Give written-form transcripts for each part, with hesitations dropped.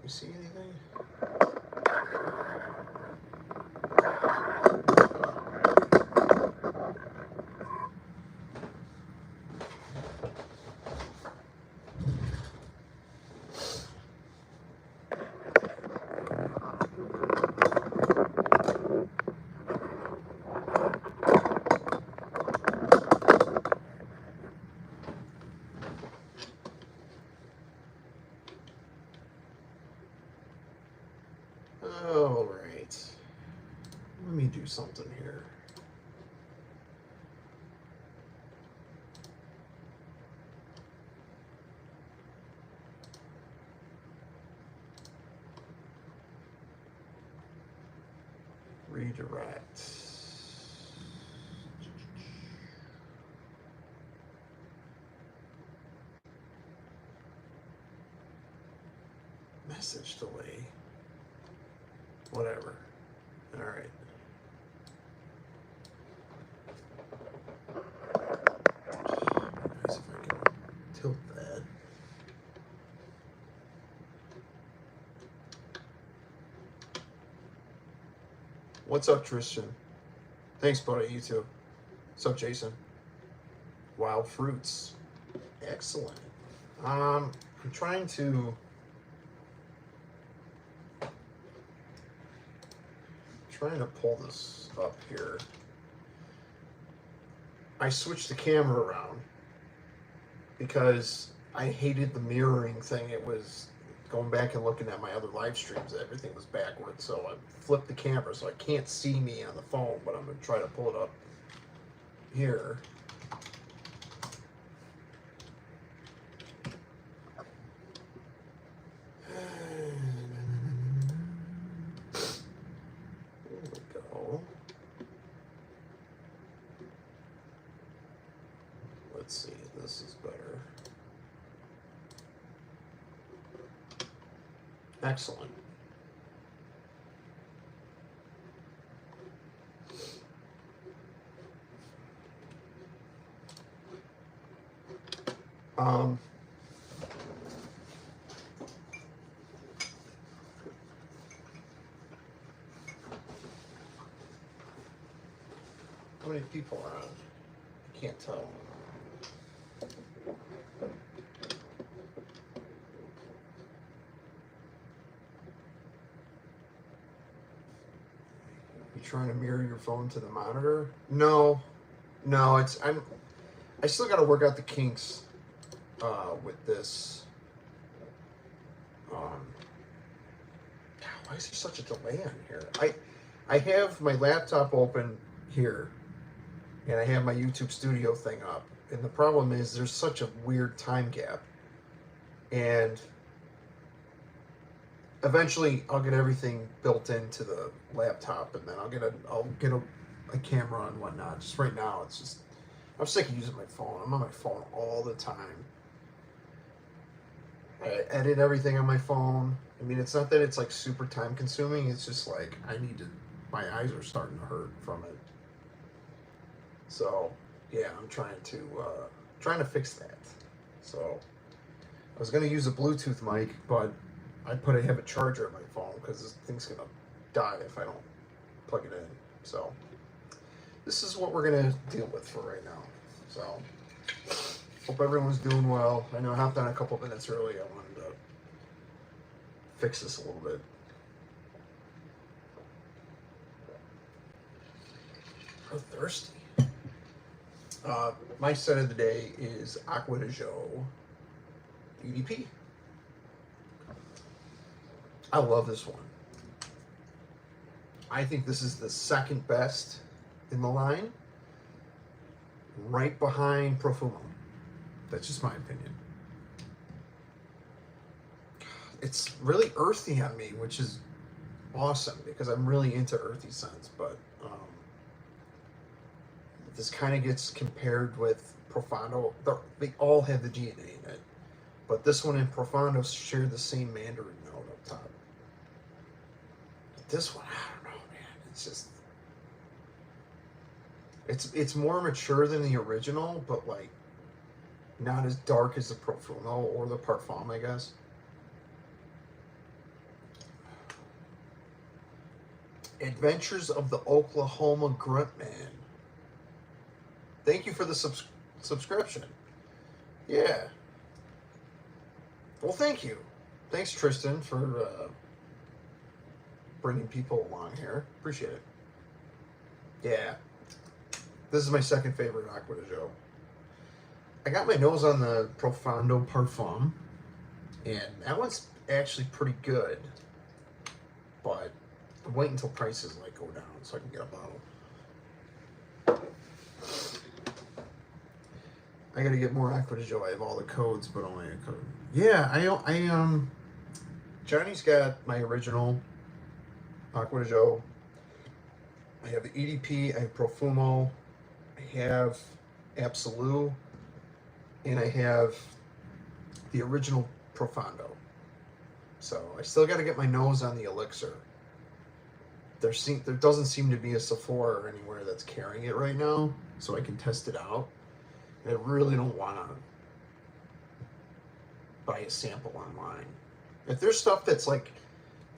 You see anything? All right. Let me do something here. Redirect. Message delay. Whatever. All right. Nice if I can tilt that. What's up, Tristan? Thanks, buddy. You too. What's up, Jason? Wild fruits. Excellent. I'm trying to pull this up here. I switched the camera around because I hated the mirroring thing. It was going back and looking at my other live streams. Everything was backwards, so I flipped the camera so I can't see me on the phone, but I'm going to try to pull it up here. Let's see, this is better. Excellent. How many people are on? I can't tell. You trying to mirror your phone to the monitor? No, I still got to work out the kinks with this. Why is there such a delay on here? I have my laptop open here, and I have my YouTube Studio thing up. And the problem is there's such a weird time gap. And eventually I'll get everything built into the laptop, and then I'll get a camera and whatnot. Just right now, it's just, I'm sick of using my phone. I'm on my phone all the time. I edit everything on my phone. I mean, it's not that it's like super time consuming. It's just like my eyes are starting to hurt from it. So yeah, I'm trying to fix that. So I was gonna use a Bluetooth mic, but I have a charger on my phone because this thing's gonna die if I don't plug it in. So this is what we're gonna deal with for right now. So hope everyone's doing well. I know I hopped on a couple minutes early. I wanted to fix this a little bit. I'm thirsty. My scent of the day is Aqua de Jo EDP. I love this one. I think this is the second best in the line, right behind Profumo. That's just my opinion. It's really earthy on me, which is awesome because I'm really into earthy scents, but this kind of gets compared with Profondo. They all have the DNA in it, but this one and Profondo share the same mandarin note up top. But this one, I don't know, man. It's just, it's more mature than the original, but like not as dark as the Profumo or the Parfum, I guess. Adventures of the Oklahoma Grunt Man. Thank you for the subscription. Yeah. Well, thank you. Thanks, Tristan, for bringing people along here. Appreciate it. Yeah. This is my second favorite Aqua de Joe. I got my nose on the Profondo Parfum, and that one's actually pretty good. But I'm waiting until prices like go down so I can get a bottle. I gotta get more Aqua de Joe. I have all the codes, but only a code. Yeah, Johnny's got my original Aqua de Joe. I have the EDP, I have Profumo, I have Absolute, and I have the original Profondo. So I still got to get my nose on the Elixir. There doesn't seem to be a Sephora or anywhere that's carrying it right now, so I can test it out. And I really don't want to buy a sample online. If there's stuff that's like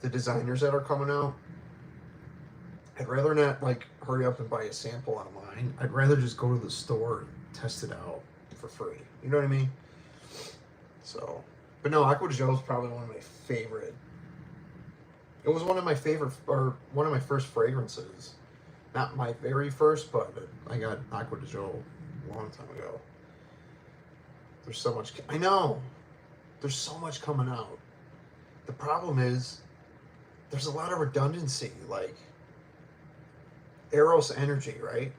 the designers that are coming out, I'd rather not like hurry up and buy a sample online. I'd rather just go to the store and test it out for free. You know what I mean? So, but no, Aqua de Joe is probably one of my favorite. It was one of my favorite, or one of my first fragrances. Not my very first, but I got Aqua de Joe a long time ago. There's so much, I know, there's so much coming out. The problem is, there's a lot of redundancy, like Eros Energy, right?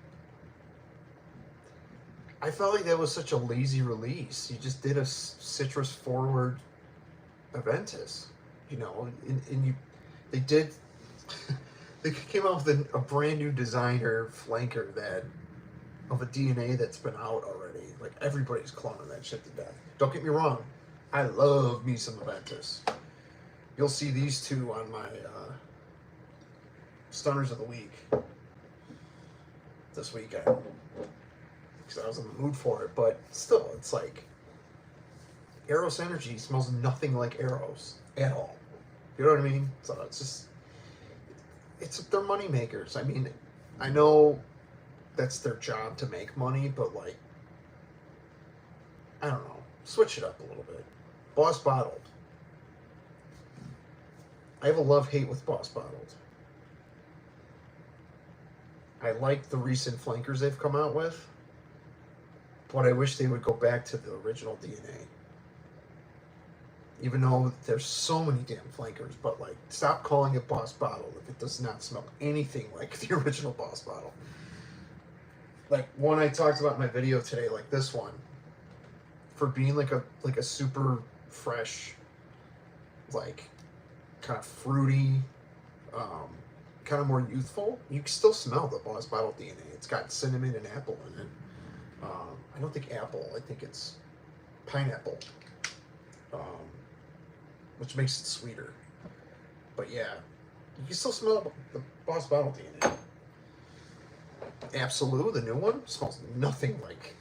I felt like that was such a lazy release. You just did a citrus forward Aventus, you know, and they did, they came out with a brand new designer flanker that, of a DNA that's been out already. Like, everybody's cloning that shit to death. Don't get me wrong, I love me some Aventus. You'll see these two on my Stunners of the Week this weekend, because I was in the mood for it. But still, it's like Eros Energy smells nothing like Eros at all. You know what I mean? So they're money makers. I mean, I know that's their job to make money, but like, I don't know, switch it up a little bit. Boss Bottled. I have a love-hate with Boss Bottled. I like the recent flankers they've come out with, but I wish they would go back to the original DNA. Even though there's so many damn flankers, but like, stop calling it Boss Bottled if it does not smell anything like the original Boss Bottle. Like one I talked about in my video today, like this one, for being like a super fresh, like kind of fruity, kind of more youthful. You can still smell the Boss Bottle DNA. It's got cinnamon and apple in it. I don't think apple. I think it's pineapple, which makes it sweeter. But yeah, you can still smell the Boss Bottle DNA. Absolute, the new one, smells nothing like,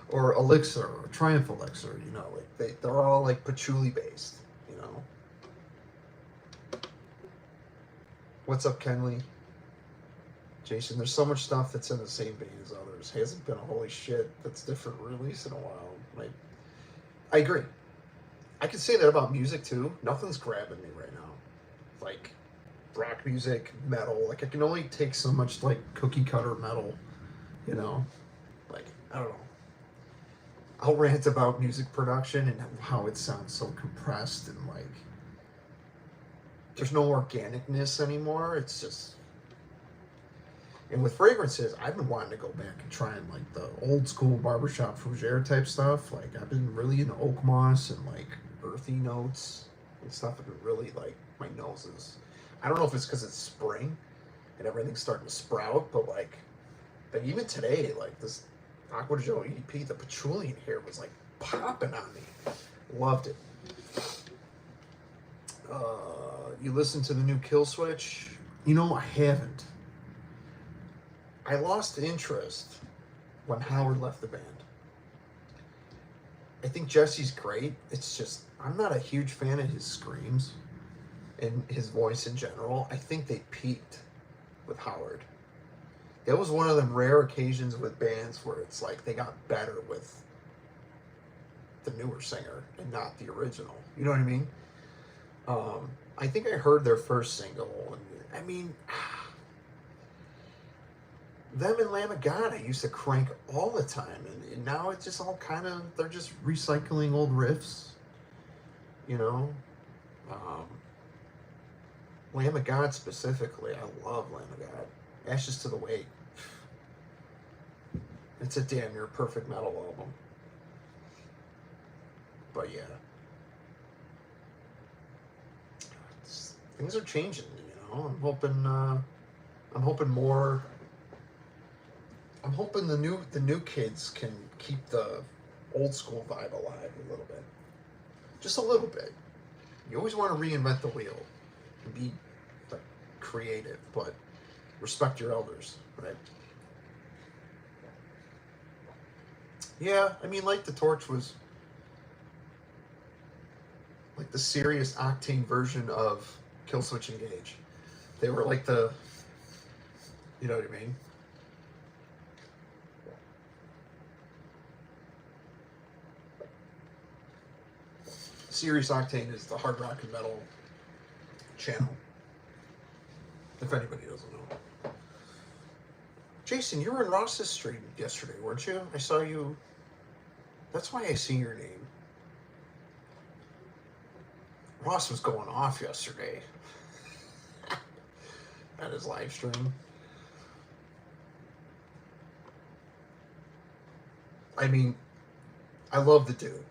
or Elixir, or Triumph Elixir. You know, like they're all like patchouli based. You know. What's up, Kenley? Jason, there's so much stuff that's in the same vein as others. Hasn't been a holy shit that's different release in a while. Like, I agree. I can say that about music too. Nothing's grabbing me right now. Like rock music, metal. Like I can only take so much like cookie cutter metal, you know. Like I don't know. I'll rant about music production and how it sounds so compressed and like there's no organicness anymore. It's just. And with fragrances, I've been wanting to go back and try and like the old school barbershop fougere type stuff. Like I've been really into oak moss and like earthy notes and stuff. I've been really like my noses. I don't know if it's because it's spring and everything's starting to sprout, but like even today, like this Aqua de Joe EDP, the patchouli in here was like popping on me. Loved it. You listen to the new Kill Switch? You know, I haven't. I lost interest when Howard left the band. I think Jesse's great. It's just, I'm not a huge fan of his screams. and his voice in general, I think they peaked with Howard. That was one of them rare occasions with bands where it's like they got better with the newer singer and not the original. You know what I mean? I think I heard their first single, and I mean, them and Lamb of God I used to crank all the time, and now it's just all kind of, they're just recycling old riffs, you know? Lamb of God specifically, I love Lamb of God. Ashes to the Wake. It's a damn near perfect metal album. But yeah. Things are changing, you know. I'm hoping more. I'm hoping the new kids can keep the old school vibe alive a little bit. Just a little bit. You always want to reinvent the wheel and be like creative, but respect your elders, right? Yeah, I mean, Light the Torch was like the serious octane version of Killswitch Engage. They were like the, you know what I mean? Serious Octane is the hard rock and metal channel, if anybody doesn't know. Jason, you were in Ross's stream yesterday, weren't you? I saw you. That's why I see your name. Ross was going off yesterday at his live stream. I mean, I love the dude.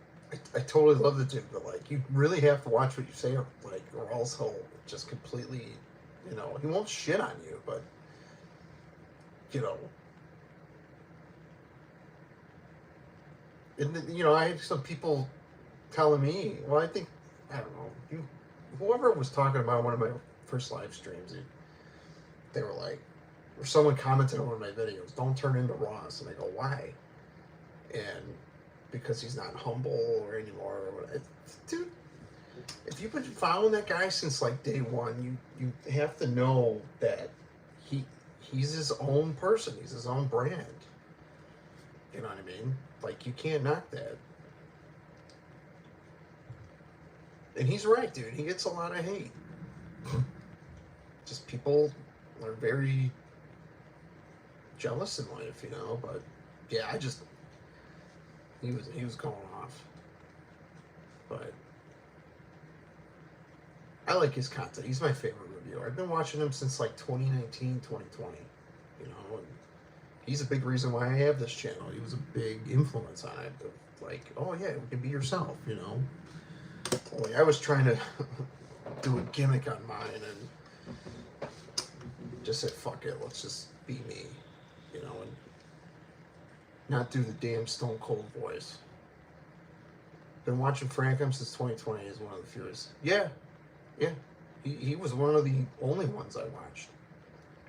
I totally love the dude, but like, you really have to watch what you say, like, or else he'll just completely, you know, he won't shit on you, but, you know. And, you know, I had some people telling me, well, I think, I don't know, whoever was talking about one of my first live streams, they were like, or someone commented on one of my videos, don't turn into Ross. And I go, why? And because he's not humble or anymore. Dude, if you've been following that guy since like day one, you have to know that he's his own person. He's his own brand. You know what I mean? Like, you can't knock that. And he's right, dude. He gets a lot of hate. Just people are very jealous in life, you know. But yeah, he was going off. But I like his content. He's my favorite reviewer. I've been watching him since like 2019, 2020. You know, and he's a big reason why I have this channel. He was a big influence on it. Like, oh yeah, we can be yourself, you know. Like, I was trying to do a gimmick on mine and just said, fuck it, let's just be me, you know, and not do the damn Stone Cold voice. Been watching Frankham since 2020 is one of the fewest. Yeah. He was one of the only ones I watched.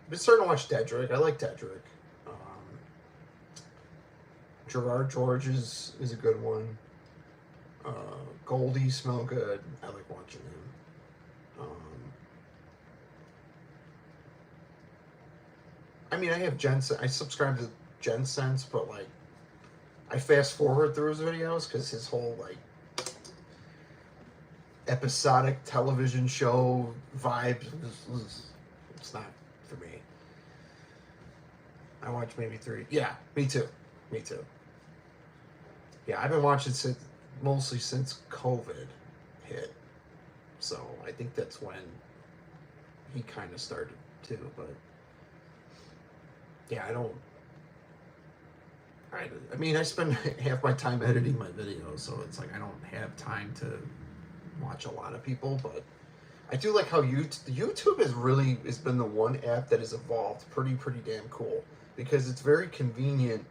Been starting to watch Dedrick. I like Dedrick. Gerard George is a good one. Goldie, Smell Good. I like watching him. I mean, I have I subscribe to Jensense, but like, I fast forward through his videos because his whole like episodic television show vibe it's not for me. I watch maybe 3. Yeah, me too. Yeah, I've been watching mostly since COVID hit. So I think that's when he kind of started too. But yeah, I mean, I spend half my time editing my videos, so it's like I don't have time to watch a lot of people. But I do like how YouTube has been the one app that has evolved pretty damn cool, because it's very convenient.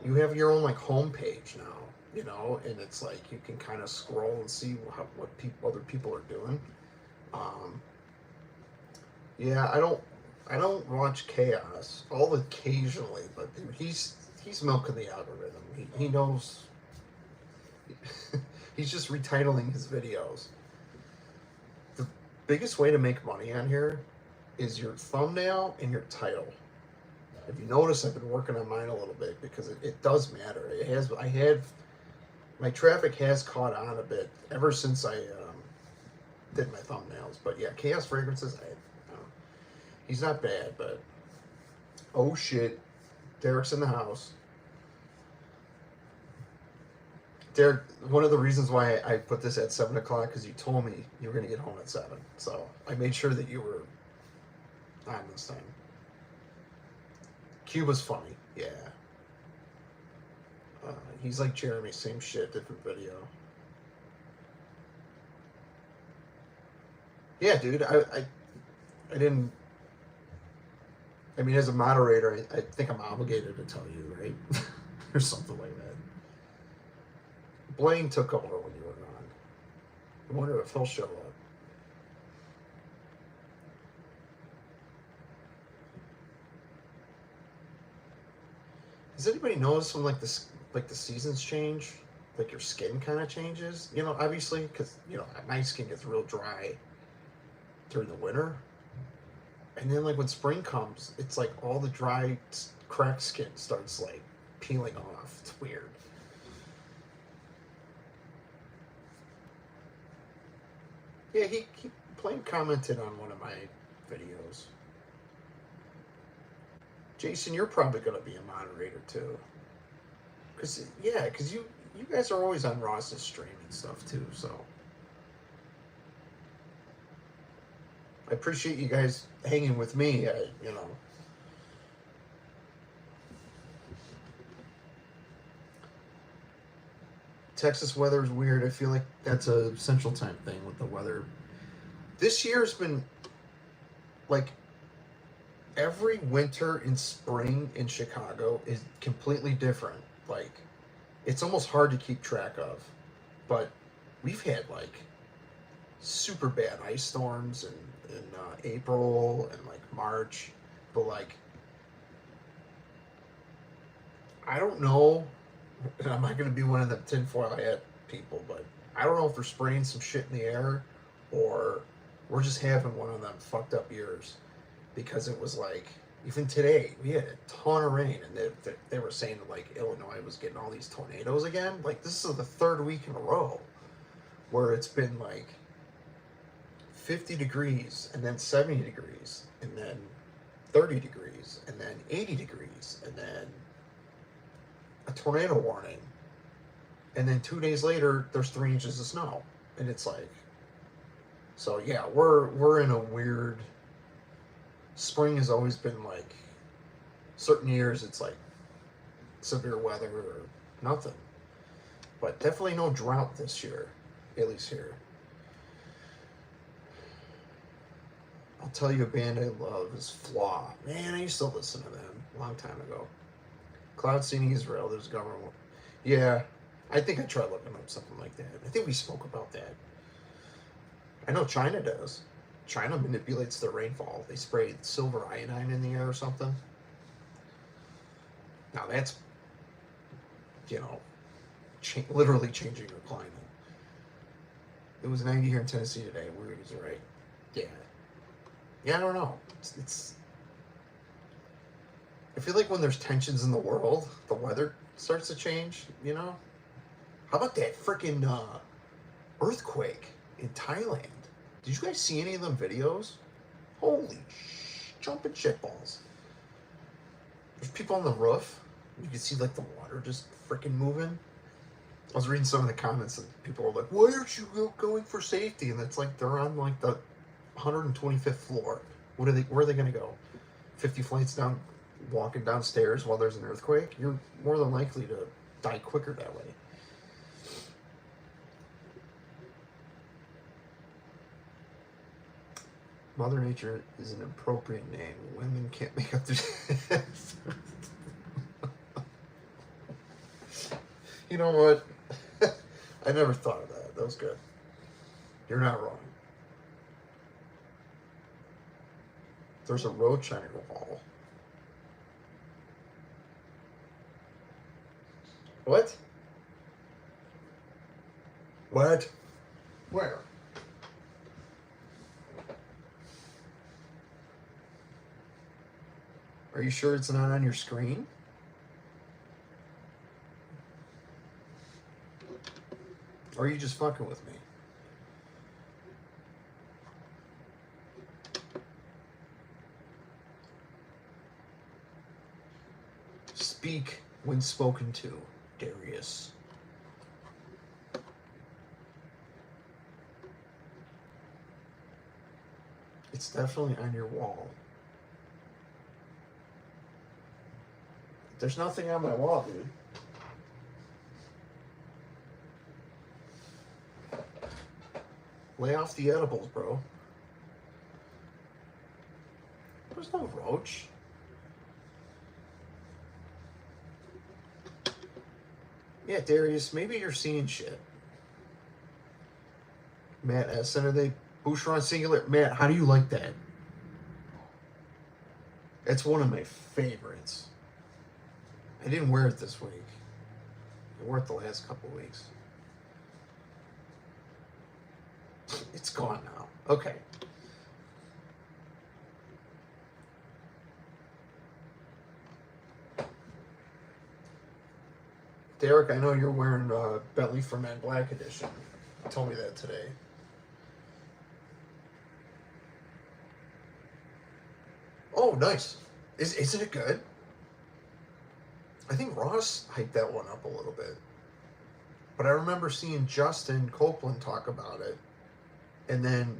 You have your own like homepage now, you know, and it's like you can kind of scroll and see what other people are doing. Yeah, I don't watch Chaos, all occasionally, but dude, he's milking the algorithm. He knows. He's just retitling his videos. biggest way to make money on here is your thumbnail and your title. If you notice, I've been working on mine a little bit because it does matter. It has. I have my traffic has caught on a bit ever since I did my thumbnails. But yeah, Chaos Fragrances. He's not bad, but oh shit, Derek's in the house. Derek, one of the reasons why I put this at 7 o'clock because you told me you were going to get home at 7. So I made sure that you were on this time. Cuba's funny, yeah. He's like Jeremy, same shit, different video. Yeah, dude, I didn't. I mean, as a moderator, I think I'm obligated to tell you, right? Or something like that. Blaine took over when you were gone. I wonder if he'll show up. Does anybody notice when like this, like the seasons change, like your skin kind of changes? You know, obviously, because you know my skin gets real dry during the winter, and then like when spring comes, it's like all the dry, cracked skin starts like peeling off. It's weird. Yeah, he Blaine commented on one of my videos. Jason, you're probably going to be a moderator too. Cause you guys are always on Ross's stream and stuff too. So I appreciate you guys hanging with me. You know. Texas weather is weird. I feel like that's a Central Time thing with the weather. This year's been like every winter and spring in Chicago is completely different. Like it's almost hard to keep track of. But we've had like super bad ice storms in April and like March. But like I don't know. And I'm not going to be one of the tinfoil hat people, but I don't know if we're spraying some shit in the air or we're just having one of them fucked up years because it was like, even today, we had a ton of rain and they were saying that like Illinois was getting all these tornadoes again. Like this is the third week in a row where it's been like 50 degrees and then 70 degrees and then 30 degrees and then 80 degrees and then a tornado warning, and then 2 days later there's 3 inches of snow, and it's like, so yeah, we're in a weird. Spring has always been like, certain years it's like severe weather or nothing, but definitely no drought this year, at least here. I'll tell you a band I love is Flaw. Man, I used to listen to them a long time ago. Cloud Seeding Israel, there's government. Yeah, I think I tried looking up something like that. I think we spoke about that. I know China does. China manipulates their rainfall. They spray silver iodine in the air or something. Now that's, you know, literally changing your climate. It was 90 here in Tennessee today. Weird, is it right? Yeah. Yeah, I don't know. It's I feel like when there's tensions in the world, the weather starts to change, you know? How about that freaking earthquake in Thailand? Did you guys see any of them videos? Holy jumping shitballs. There's people on the roof. You can see like the water just freaking moving. I was reading some of the comments and people were like, why aren't you going for safety? And it's like they're on like the 125th floor. Where are they going to go? 50 flights down, walking downstairs while there's an earthquake? You're more than likely to die quicker that way. Mother Nature is an appropriate name. Women can't make up their... You know what? I never thought of that. That was good. You're not wrong. There's a roach on your wall. What? What? Where? Are you sure it's not on your screen? Or are you just fucking with me? Speak when spoken to, Darius. It's definitely on your wall. There's nothing on my wall, dude. Lay off the edibles, bro. There's no roach. Yeah, Darius, maybe you're seeing shit. Matt S. Are they Boucheron singular? Matt, how do you like that? It's one of my favorites. I didn't wear it this week. I wore it the last couple weeks. It's gone now. Okay. Derek, I know you're wearing Bentley for Men Black Edition. You told me that today. Oh, nice. Isn't it good? I think Ross hyped that one up a little bit. But I remember seeing Justin Copeland talk about it. And then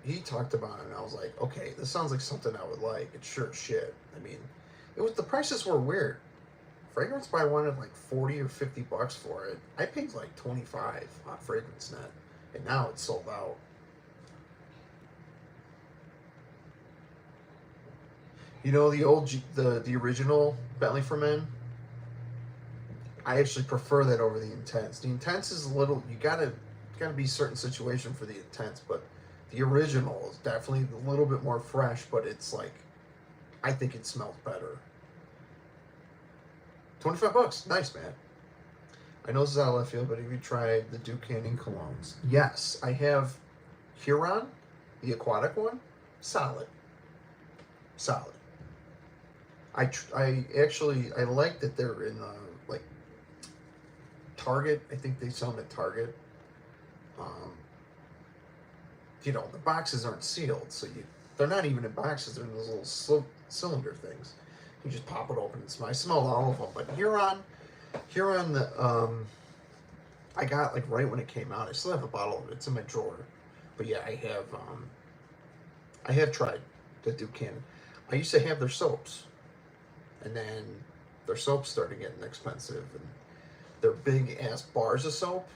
he talked about it, and I was like, okay, this sounds like something I would like. It's sure as shit. I mean, the prices were weird. Fragrance Buy wanted like 40 or 50 bucks for it. I paid like 25 on Fragrance Net, and now it's sold out. You know the original Bentley for Men? I actually prefer that over the Intense. The Intense is a little, you gotta be a certain situation for the Intense, but the original is definitely a little bit more fresh, but it's like, I think it smells better. 25 bucks, nice, man. I know this is out of left field, but have you tried the Duke Canning colognes? Yes, I have Huron, the aquatic one, solid. I like that they're in like Target. I think they sell them at Target. You know, the boxes aren't sealed, so they're not even in boxes. They're in those little cylinder things. You just pop it open and smell. I smelled all of them, but Huron, I got like right when it came out. I still have a bottle of it. It's in my drawer. But yeah, I have tried the Duke Cannon. I used to have their soaps, and then their soaps started getting expensive, and they're big ass bars of soap.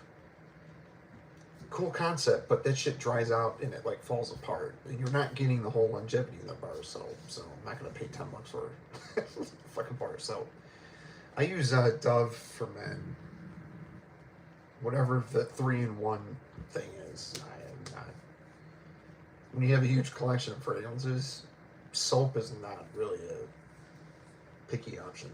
Cool concept, but that shit dries out and it like falls apart, and you're not getting the whole longevity in the bar of soap. So I'm not gonna pay 10 bucks for a fucking bar of soap. I use Dove for Men, whatever the 3-in-1 thing is. I am not. When you have a huge collection of fragrances, soap is not really a picky option.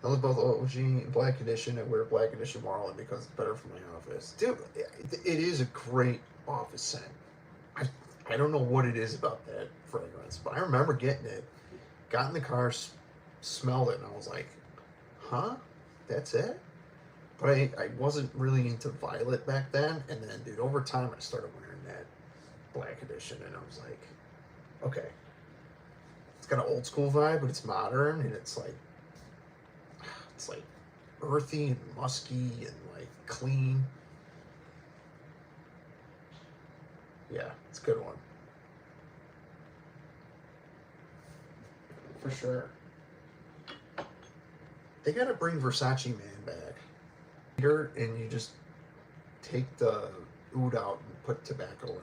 I love both OG and Black Edition. I wear Black Edition more often because it's better for my office. Dude, it is a great office scent. I don't know what it is about that fragrance, but I remember getting it, got in the car, smelled it, and I was like, huh? That's it? But I wasn't really into violet back then, and then, dude, over time I started wearing that Black Edition, and I was like, okay. It's got an old school vibe, but it's modern, and it's like earthy and musky and like clean. Yeah, it's a good one. For sure. They gotta bring Versace Man back. And you just take the oud out and put tobacco in.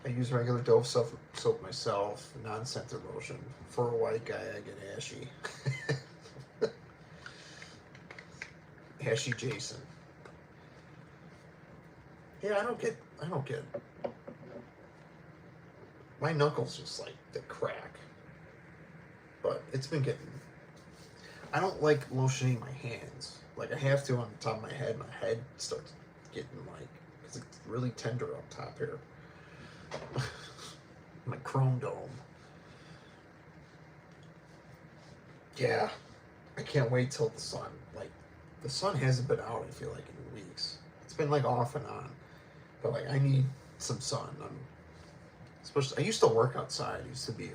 I use regular Dove soap myself, non-scented lotion. For a white guy, I get ashy. Ashy Jason. Yeah, I don't get. My knuckles just like they crack. But it's been getting. I don't like lotioning my hands. Like I have to on the top of my head. My head starts getting like, because it's really tender up top here. My chrome dome. Yeah, I can't wait till the sun. Like, the sun hasn't been out, I feel like, in weeks. It's been like off and on. But like, I need some sun. Especially, I used to work outside. I used to be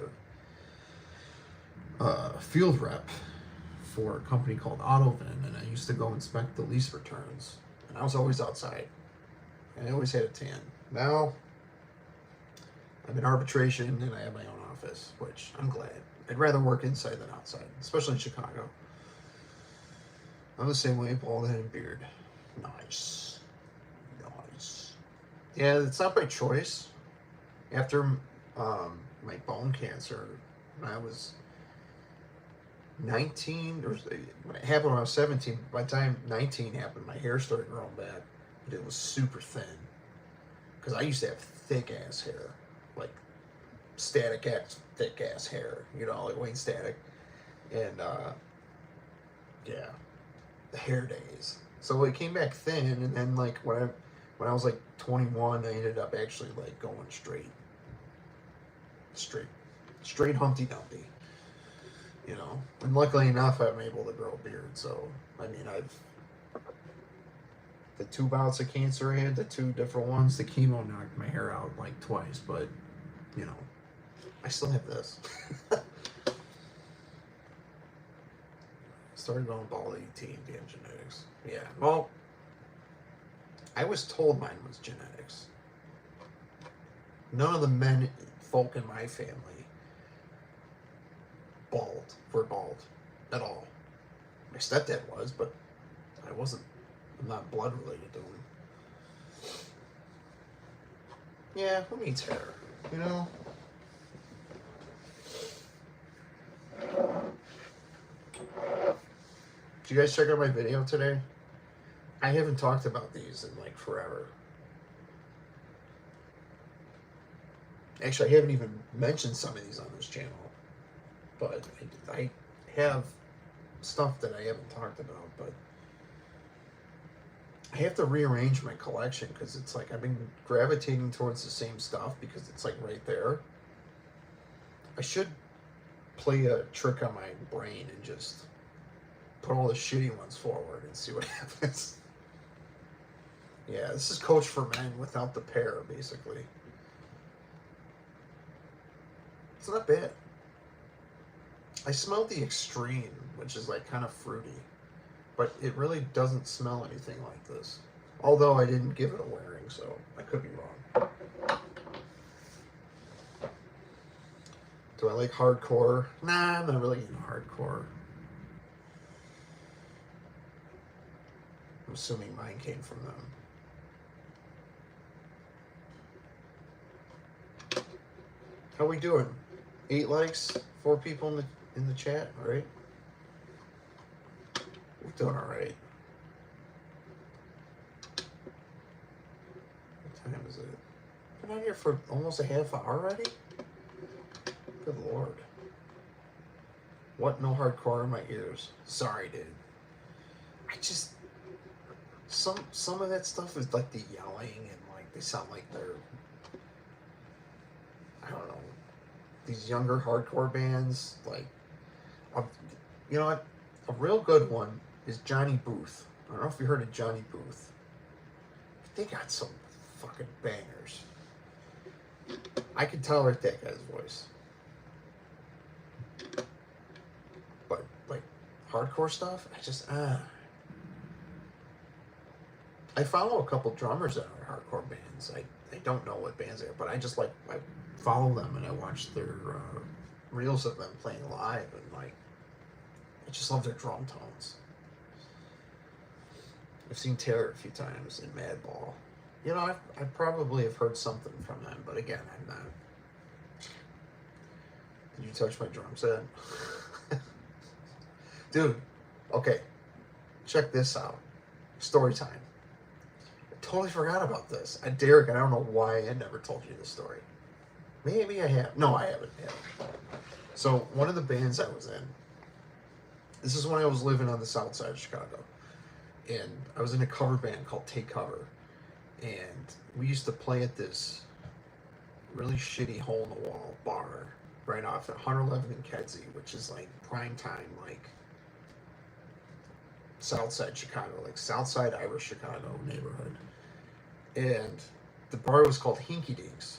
a field rep for a company called Autovin, and I used to go inspect the lease returns. And I was always outside. And I always had a tan. Now, I'm in arbitration and I have my own office, which I'm glad. I'd rather work inside than outside, especially in Chicago. I'm the same way, bald head and beard. Nice. Nice. Yeah, it's not by choice. After my bone cancer, when I was 19, or when it happened when I was 17, by the time 19 happened, my hair started growing back, but it was super thin. Because I used to have thick ass hair, like Static X thick ass hair, you know, like Wayne Static. And yeah, the hair days. So it came back thin, and then like when I was like 21, I ended up actually like going straight Humpty Dumpty. You know, and luckily enough, I'm able to grow a beard. So I mean, the 2 bouts of cancer I had, the 2 different ones, the chemo knocked my hair out like twice, but you know, I still have this. Started going bald at 18, damn genetics. Yeah, well, I was told mine was genetics. None of the folk in my family were bald at all. My stepdad was, but I wasn't. I'm not blood related to him. Yeah, who needs hair? You know? Did you guys check out my video today? I haven't talked about these in like forever. Actually, I haven't even mentioned some of these on this channel. But I have stuff that I haven't talked about, but I have to rearrange my collection because it's like I've been gravitating towards the same stuff because it's like right there. I should play a trick on my brain and just put all the shitty ones forward and see what happens. Yeah, this is Coach for Men without the pear, basically. It's not bad. I smelled the Extreme, which is like kind of fruity, but it really doesn't smell anything like this. Although I didn't give it a wearing, so I could be wrong. Do I like hardcore? Nah, I'm not really into hardcore. I'm assuming mine came from them. How we doing? 8 likes, 4 people in the chat, all right? We're doing all right. What time is it? Been on here for almost a half hour already? Good Lord. What? No hardcore in my ears. Sorry, dude. I just... Some of that stuff is like the yelling and like they sound like they're... I don't know. These younger hardcore bands, like... you know what? A real good one is Johnny Booth. I don't know if you heard of Johnny Booth. They got some fucking bangers. I can tolerate that guy's voice. But, like, hardcore stuff, I just, I follow a couple drummers that are hardcore bands. I don't know what bands they are, but I just, like, I follow them and I watch their reels of them playing live and, like, I just love their drum tones. I've seen Terror a few times in Madball. You know, I probably have heard something from them, but again, I'm not. Did you touch my drum set? Dude, okay. Check this out. Story time. I totally forgot about this. Derek, I don't know why I never told you this story. Maybe I have. No, I haven't. So, one of the bands I was in, this is when I was living on the south side of Chicago. And I was in a cover band called Take Cover. And we used to play at this really shitty hole-in-the-wall bar right off at 111 in Kedzie, which is like prime time, like Southside Chicago, like Southside Irish Chicago neighborhood. And the bar was called Hinky Dinks.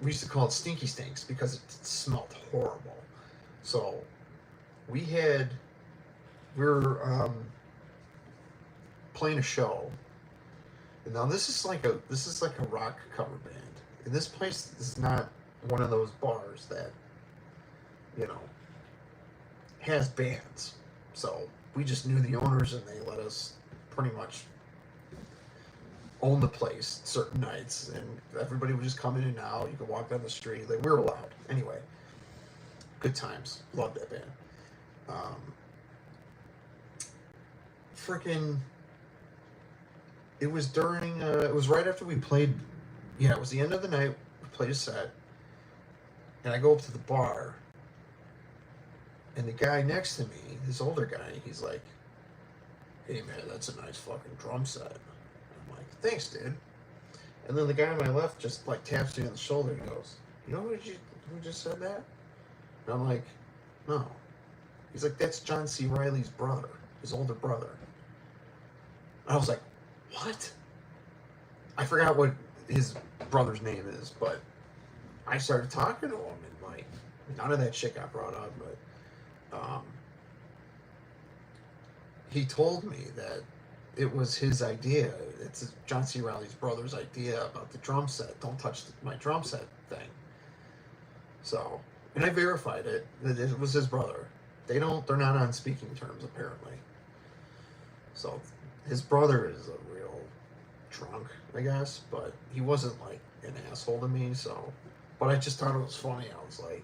We used to call it Stinky Stinks because it smelled horrible. So we were playing a show. And now this is like a rock cover band. And this place is not one of those bars that, you know, has bands. So we just knew the owners and they let us pretty much own the place certain nights, and everybody would just come in and out. You could walk down the street. Like, we were allowed. Anyway, good times. Loved that band. Freaking, it was during, it was right after we played, yeah, it was the end of the night. We played a set, and I go up to the bar, and the guy next to me, this older guy, he's like, "Hey man, that's a nice fucking drum set." I'm like, "Thanks, dude." And then the guy on my left just like taps me on the shoulder and goes, "You know who just said that?" And I'm like, "No." He's like, "That's John C. Reilly's brother, his older brother." I was like, "What?" I forgot what his brother's name is, but I started talking to him, and like, none of that shit got brought up, but he told me that it was his idea. It's John C. Reilly's brother's idea about the drum set. Don't touch my drum set thing. So, and I verified it that it was his brother. They're not on speaking terms apparently. So, his brother is a real drunk, I guess, but he wasn't like an asshole to me. So, but I just thought it was funny. I was like,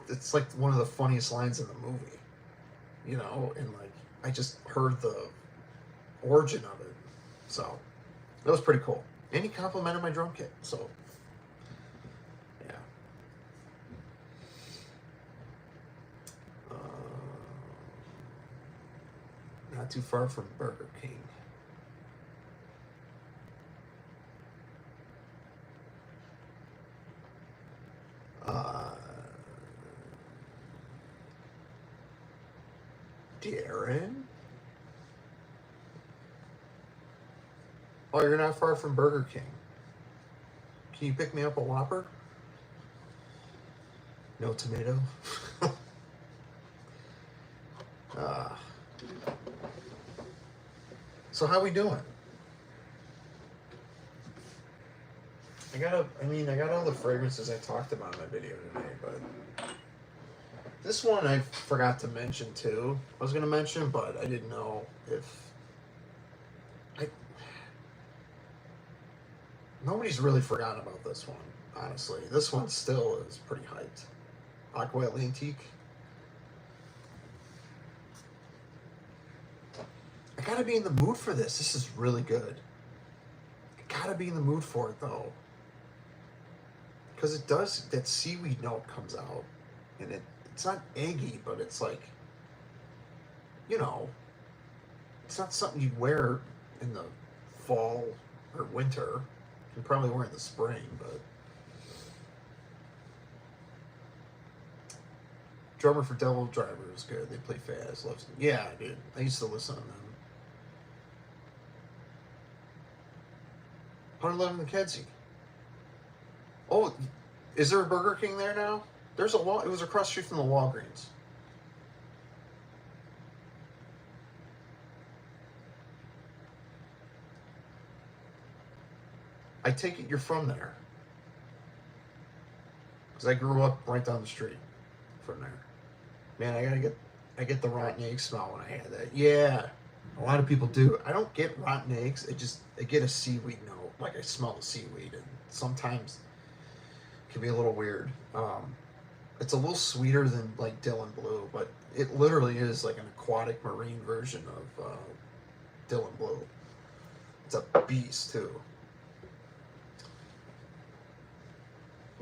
it's like one of the funniest lines in the movie, you know, and like I just heard the origin of it, so that was pretty cool. And he complimented my drum kit, so yeah. Not too far from Burger King. Darren? Oh, you're not far from Burger King. Can you pick me up a Whopper? No tomato? So how we doing? I got all the fragrances I talked about in my video today, but this one I forgot to mention too. I was going to mention, but I didn't know if... Nobody's really forgotten about this one, honestly. This one still is pretty hyped. Aqua Atlantique. I gotta be in the mood for this. This is really good. I gotta be in the mood for it though. Because it does, that seaweed note comes out. And it's not eggy, but it's like, you know, it's not something you'd wear in the fall or winter. You probably wear it in the spring, but. Drummer for Devil Driver is good. They play fast. Loves them. Yeah, dude. I used to listen to them. 111 in Kedzie. Oh, is there a Burger King there now? There's a it was across the street from the Walgreens. I take it you're from there. Because I grew up right down the street from there. Man, I get the rotten egg smell when I had that. Yeah, a lot of people do. I don't get rotten eggs. I get a seaweed note. Like I smell the seaweed, and sometimes it can be a little weird. It's a little sweeter than like Dylan Blue, but it literally is like an aquatic marine version of Dylan Blue. It's a beast too.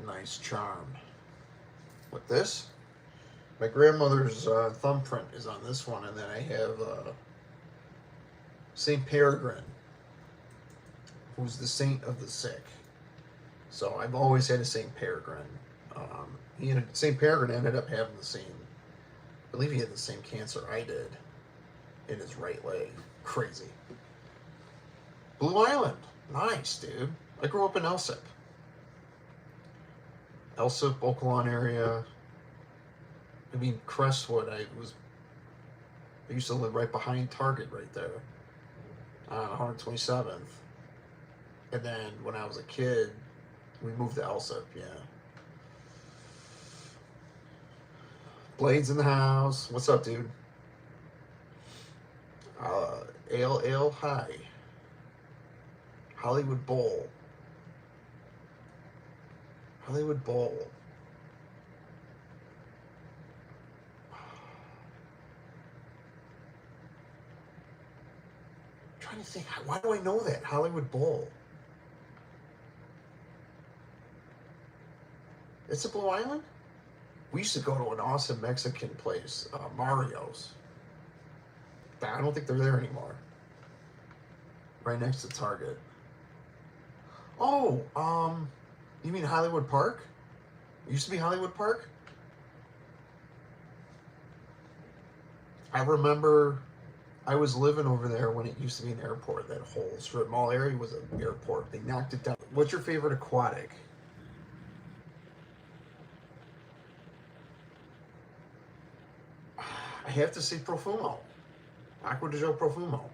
Nice charm. With this, my grandmother's thumbprint is on this one, and then I have Saint Peregrine, who's the saint of the sick. So I've always had a Saint Peregrine St. Peregrine ended up having the same. I believe he had the same cancer I did in his right leg. Crazy. Blue Island, nice, dude. I grew up in Elsip, Oak area. I mean, Crestwood. I used to live right behind Target, right there, on 127th. And then when I was a kid, we moved to Elsip. Yeah. Blades in the house. What's up, dude? Ale High. Hollywood Bowl. Hollywood Bowl. I'm trying to think. Why do I know that? Hollywood Bowl. It's a Blue Island? We used to go to an awesome Mexican place, Mario's. I don't think they're there anymore. Right next to Target. Oh, you mean Hollywood Park? It used to be Hollywood Park? I remember I was living over there when it used to be an airport. That whole strip mall area was an airport. They knocked it down. What's your favorite aquatic? I have to say Profumo. Acqua di Gio Profumo.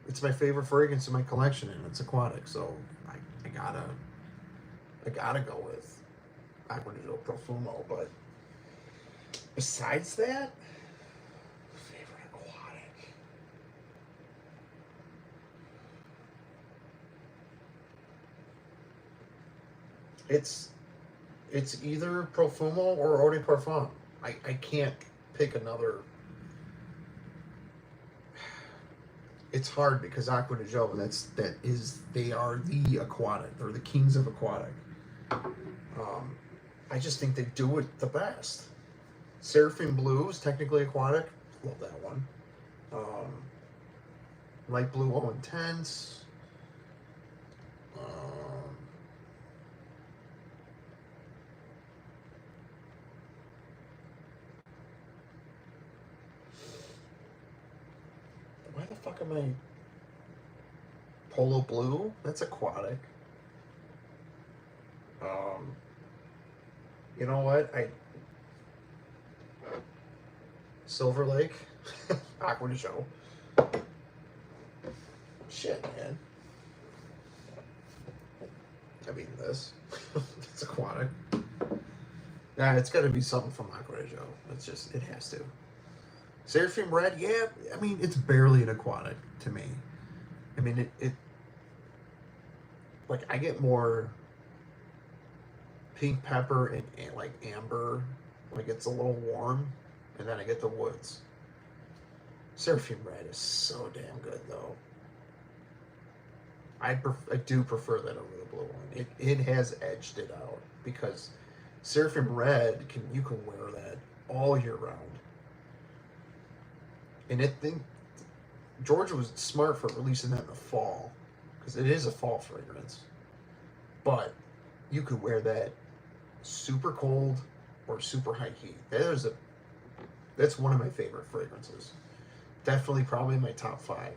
It's my favorite fragrance in my collection, and it's aquatic, so I gotta go with Acqua di Gio Profumo. But besides that, favorite aquatic. It's either Profumo or Eau de Parfum. I can't pick another. It's hard because Acqua di Gio, they are the aquatic. They're the kings of aquatic. I just think they do it the best. Seraphim Blue is technically aquatic. Love that one. Light Blue Oh Intense. Why the fuck am I? Polo Blue? That's aquatic. You know what? Silver Lake, Acqua di Gio. Shit, man. I mean, this. It's aquatic. Nah, it's got to be something from Acqua di Gio. It has to. Seraphim Red, yeah. I mean, it's barely an aquatic to me. I mean, like, I get more pink pepper and like amber when it gets a little warm, and then I get the woods. Seraphim Red is so damn good, though. I do prefer that over the blue one. It has edged it out because Seraphim Red you can wear that all year round. And Georgia was smart for releasing that in the fall because it is a fall fragrance. But you could wear that super cold or super high heat. That's one of my favorite fragrances. Definitely probably my top 5.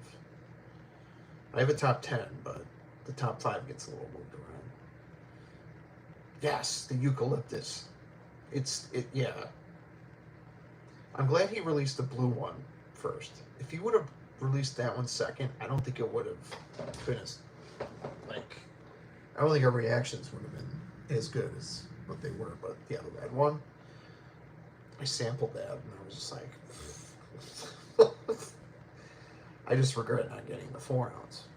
I have a top 10, but the top 5 gets a little moved around. Yes, the eucalyptus. Yeah. I'm glad he released the blue one first. If he would have released that one second, I don't think it would have been I don't think our reactions would have been as good as what they were. But the other red one, I sampled that and I was just like, I just regret not getting the 4 ounce.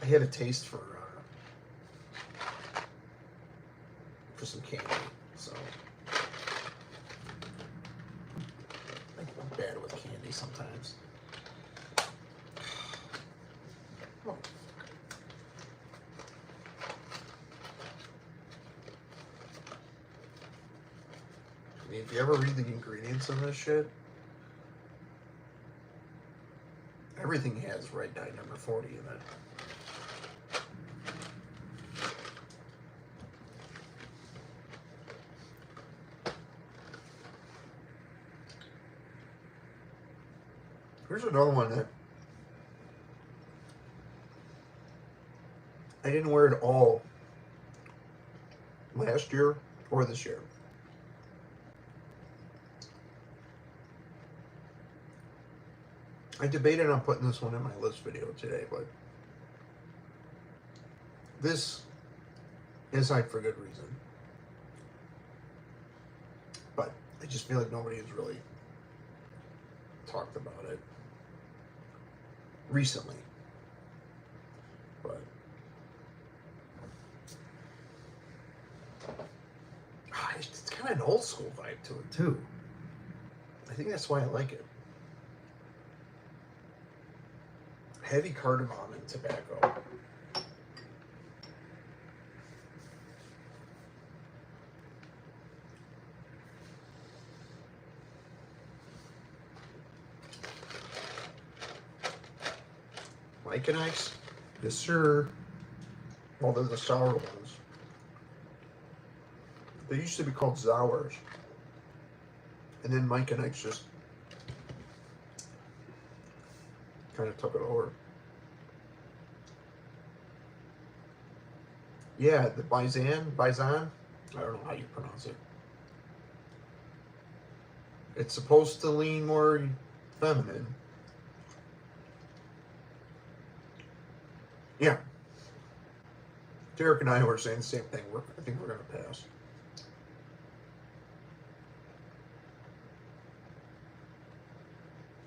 I had a taste for some candy, so I'm bad with candy sometimes. Oh. I mean, if you ever read the ingredients of this shit, Everything has red dye number 40 in it. Here's another one that I didn't wear at all last year or this year. I debated on putting this one in my list video today, but this is hyped for good reason. But I just feel like nobody has really talked about it recently. But it's kind of an old school vibe to it too. I think that's why I like it. Heavy cardamom and tobacco. Mike and Ike's, yes sir. Well, they're the sour ones. They used to be called Zowers. And then Mike and Ike's just kind of took it over. Yeah, the Bison, I don't know how you pronounce it. It's supposed to lean more feminine. Yeah. Derek and I were saying the same thing. I think we're going to pass.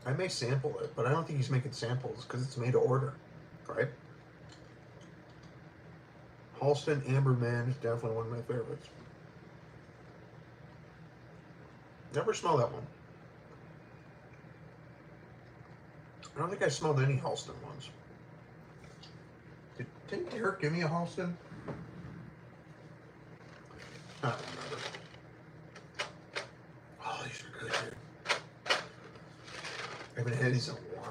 I may sample it, but I don't think he's making samples because it's made to order, right? Halston Amber Man is definitely one of my favorites. Never smelled that one. I don't think I smelled any Halston ones. Didn't Derek give me a Halston? I don't remember. Oh, these are good, dude. I haven't had these in a while.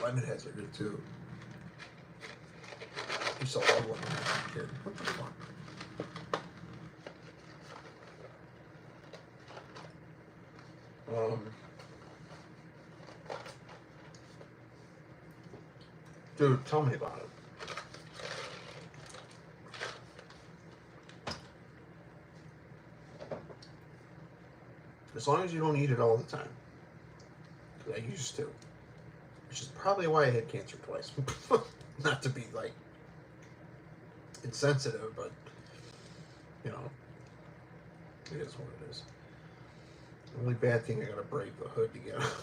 Lemon heads are good too. I used to love lemon heads as a kid. What the fuck? Dude, tell me about it. As long as you don't eat it all the time. Because I used to. Which is probably why I had cancer twice. Not to be, like, insensitive, but, you know, it is what it is. The only bad thing, I gotta break the hood to get out.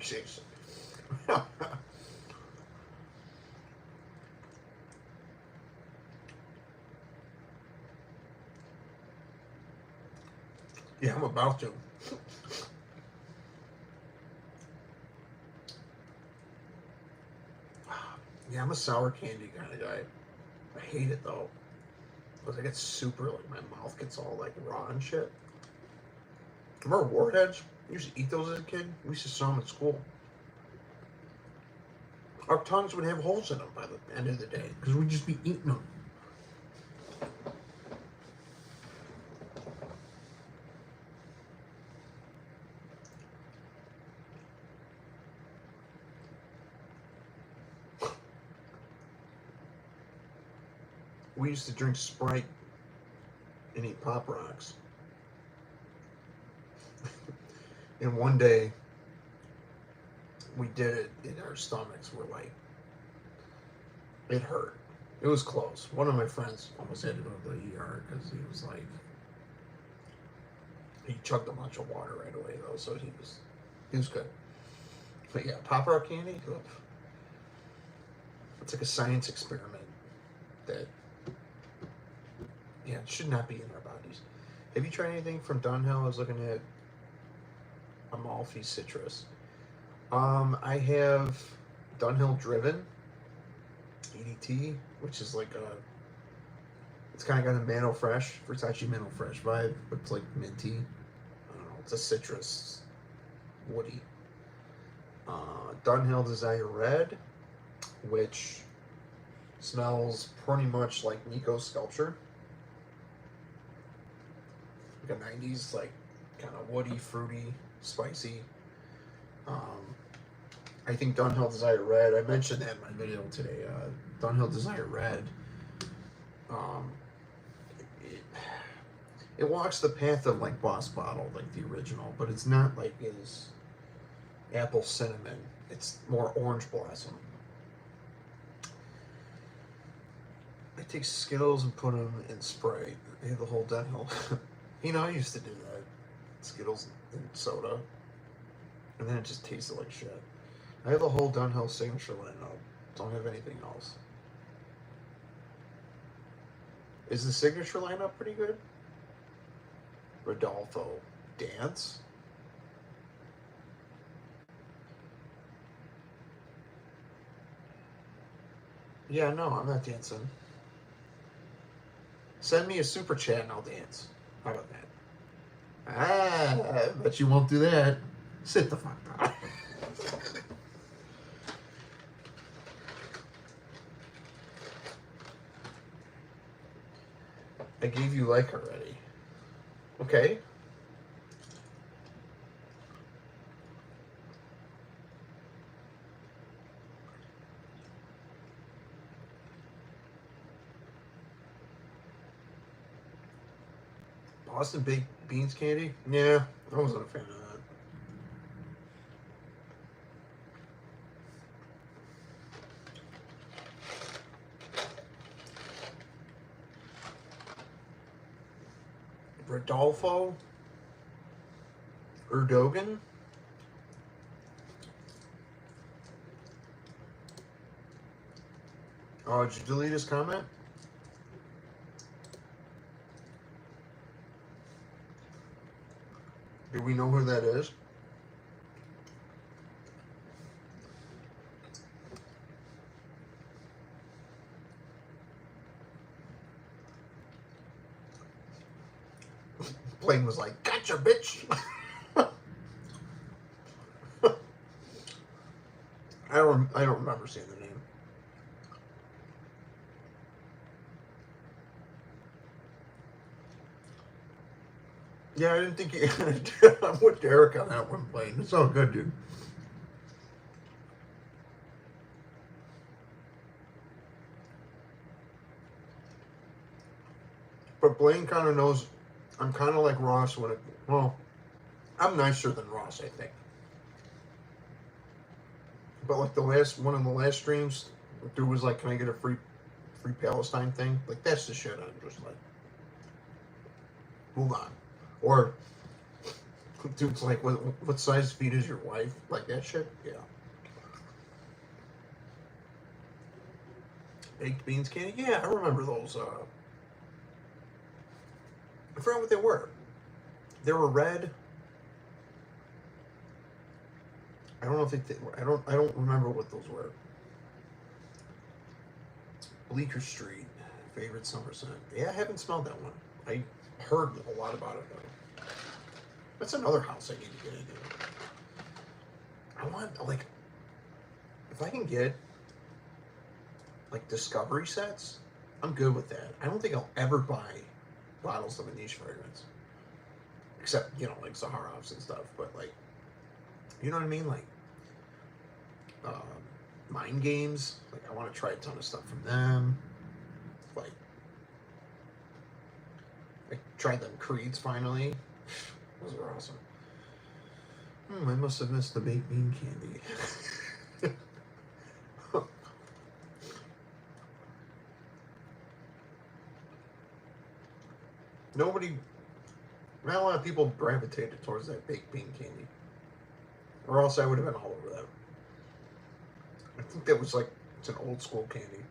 Jeez. Yeah, I'm about to. Yeah, I'm a sour candy kind of guy. I hate it though. Because I get super, like, my mouth gets all, like, raw and shit. Remember Warheads? I used to eat those as a kid. We used to sell them at school. Our tongues would have holes in them by the end of the day. Because we'd just be eating them. We used to drink Sprite and eat Pop Rocks. And one day, we did it, and our stomachs were like, it hurt. It was close. One of my friends almost had to go to the ER because he was like, he chugged a bunch of water right away though, so he was good. But yeah, Pop Rock candy, it's like a science experiment that Yeah, it should not be in our bodies. Have you tried anything from Dunhill? I was looking at Amalfi Citrus. I have Dunhill Driven EDT, which is like a, it's kind of got a Mano Fresh, Versace Mano Fresh vibe, but it's like minty. I don't know, it's a citrus, woody. Dunhill Desire Red, which smells pretty much like Nico's Sculpture. Like a 90s, like kind of woody, fruity, spicy. I think Dunhill Desire Red, I mentioned that in my video today. Dunhill Desire Red, it walks the path of like Boss Bottle, like the original, but it's not like his apple cinnamon. It's more orange blossom. I take Skittles and put them in Sprite. I have the whole Dunhill. You know, I used to do that. Skittles and soda. And then it just tasted like shit. I have the whole Dunhill signature lineup. Don't have anything else. Is the signature lineup pretty good? Rodolfo. Dance? Yeah, no, I'm not dancing. Send me a super chat and I'll dance. How about that? But you won't do that. Sit the fuck down. I gave you like already. Okay. Boston baked beans candy? Yeah, I wasn't a fan of that. Rodolfo? Erdogan? Oh, did you delete his comment? Do we know who that is? Blaine was like, "Gotcha, bitch." I don't remember seeing the name. Yeah, I didn't think you. I'm with Derek on that one, Blaine. It's all good, dude. But Blaine kind of knows. I'm kind of like Ross when it. Well, I'm nicer than Ross, I think. But like one of the last streams, dude was like, "Can I get a free Palestine thing?" Like that's the shit. I'm just like, move on. Or dude's like, "What size feet is your wife?" Like that shit. Yeah. Baked beans candy. Yeah, I remember those. I forgot what they were. They were red. I don't know if they. I don't remember what those were. Bleecker Street, favorite summer scent. Yeah, I haven't smelled that one. I heard a lot about it though. That's another house I need to get into. I want like, if I can get like discovery sets, I'm good with that. I don't think I'll ever buy bottles of a niche fragrance, except like Zaharovs and stuff. But like, you know what I mean? Like, Mind Games. Like, I want to try a ton of stuff from them. Like, I tried them Creeds finally. Those were awesome. I must have missed the baked bean candy. Not a lot of people gravitated towards that baked bean candy. Or else I would have been all over that. I think that was like, it's an old school candy.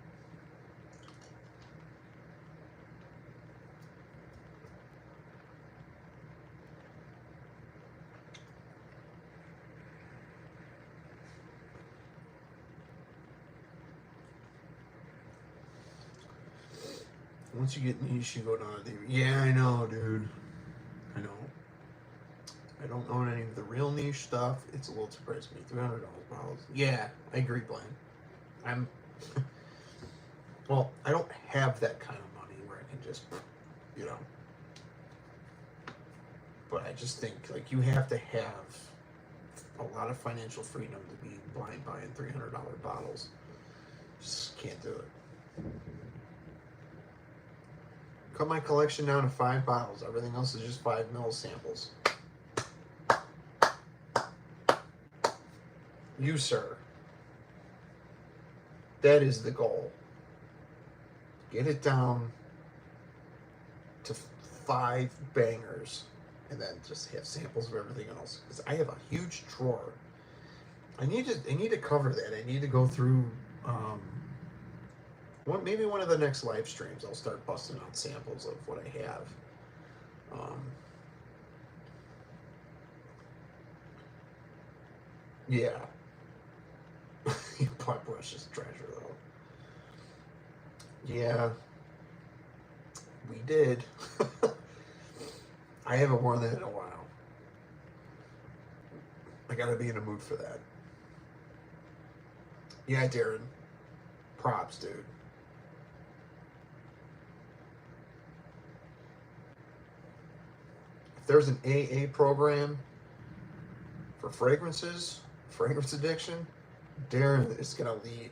Once you get niche, you go down to the... Yeah, I know, dude. I know. I don't own any of the real niche stuff. It's a little too pricey for me. $300 bottles. Yeah, I agree, Blaine. I'm... Well, I don't have that kind of money where I can just, you know... But I just think, like, you have to have a lot of financial freedom to be blind buying $300 bottles. Just can't do it. Cut my collection down to 5 bottles. Everything else is just 5 ml samples. You, sir. That is the goal. Get it down to 5 bangers. And then just have samples of everything else. Because I have a huge drawer. I need to cover that. I need to go through maybe one of the next live streams. I'll start busting out samples of what I have. Yeah. Pot brush is treasure though. Yeah. We did. I haven't worn that in a while. I gotta be in a mood for that. Yeah, Darren. Props, dude. If there's an AA program for fragrances, fragrance addiction, Darren is gonna lead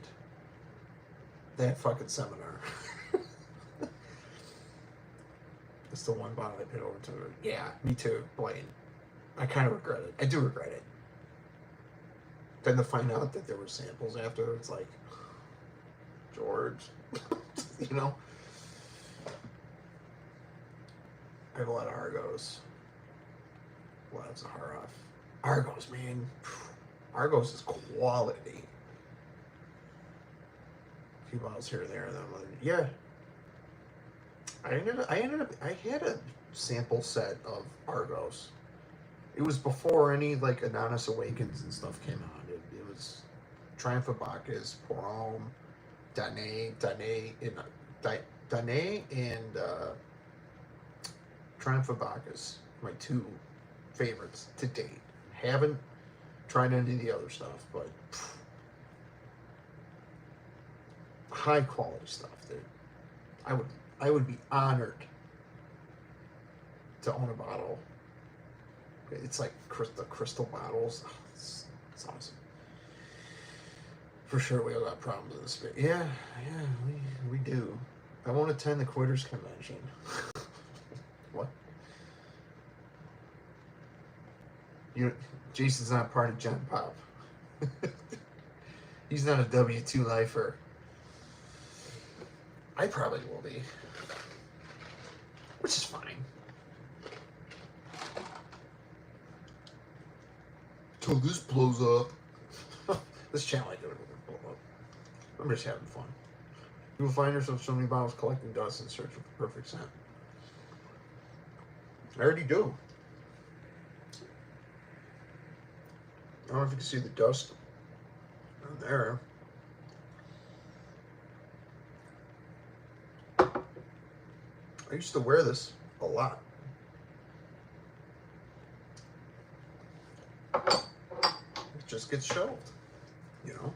that fucking seminar. It's the one bottle I paid over to her. Yeah, me too, Blaine. I kind of regret it. I do regret it. Then to find out that there were samples after, it's like, George, you know? I have a lot of Argos. Lots of Haroff. Argos, man. Argos is quality. A few bottles here and there, and then I'm like, yeah. I had a sample set of Argos. It was before any, like, Anonymous Awakens and stuff came out. It was Triumph of Bacchus, Porom, Danae, and Triumph of Bacchus. My 2 favorites to date. Haven't tried any of the other stuff, but high quality stuff, dude. I would be honored to own a bottle. It's like the crystal bottles. Oh, it's awesome. For sure, we all got problems in the space. Yeah, we do. I won't attend the Quitters Convention. What? Jason's not part of Gen Pop. He's not a W2 lifer. I probably will be. Which is fine. Till this blows up. This channel ain't gonna blow up. I'm just having fun. You will find yourself so many bottles collecting dust in search of the perfect scent. I already do. I don't know if you can see the dust on there. I used to wear this a lot. It just gets shelved, you know?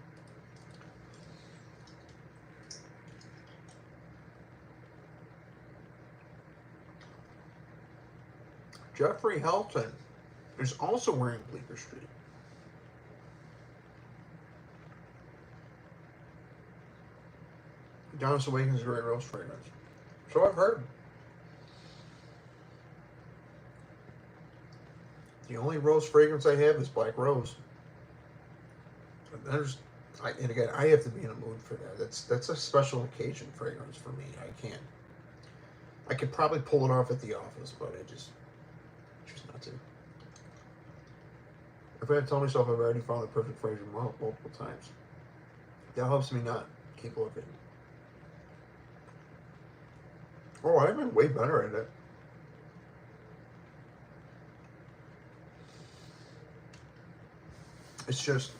Jeffrey Helton is also wearing Bleecker Street. Anonymous Awakens is a great rose fragrance. So I've heard. The only rose fragrance I have is Black Rose. And again, I have to be in a mood for that. That's a special occasion fragrance for me. I could probably pull it off at the office, but I just choose not to. If I had to tell myself I've already found the perfect fragrance multiple times, that helps me not keep looking. Oh, I've been way better at it. It's just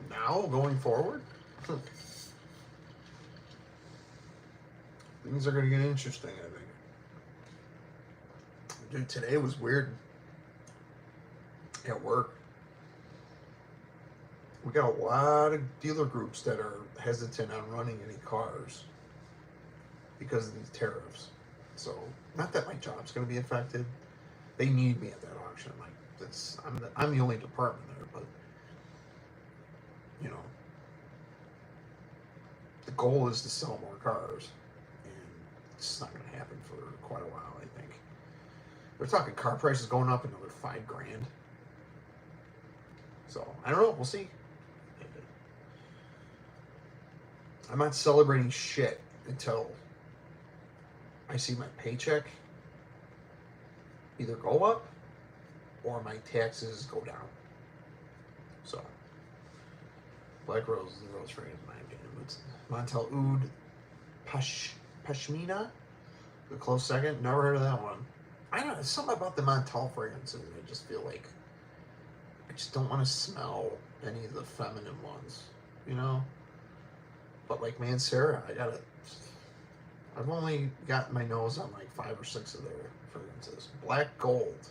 now going forward. Things are going to get interesting, I think. Dude, today was weird at work. We got a lot of dealer groups that are hesitant on running any cars because of these tariffs. So, not that my job's going to be affected. They need me at that auction. Like, I'm the only department there, but you know, the goal is to sell more cars, and it's not going to happen for quite a while, I think. We're talking car prices going up another $5,000. So, I don't know. We'll see. I'm not celebrating shit until I see my paycheck either go up or my taxes go down. So, Black Rose is the rose fragrance in my opinion. It's Montel Oud Pashmina, the close second. Never heard of that one. I don't know. There's something about the Montel fragrances. I just feel like I just don't want to smell any of the feminine ones, you know? But like Mancera, I've only gotten my nose on like 5 or 6 of their fragrances. Black Gold.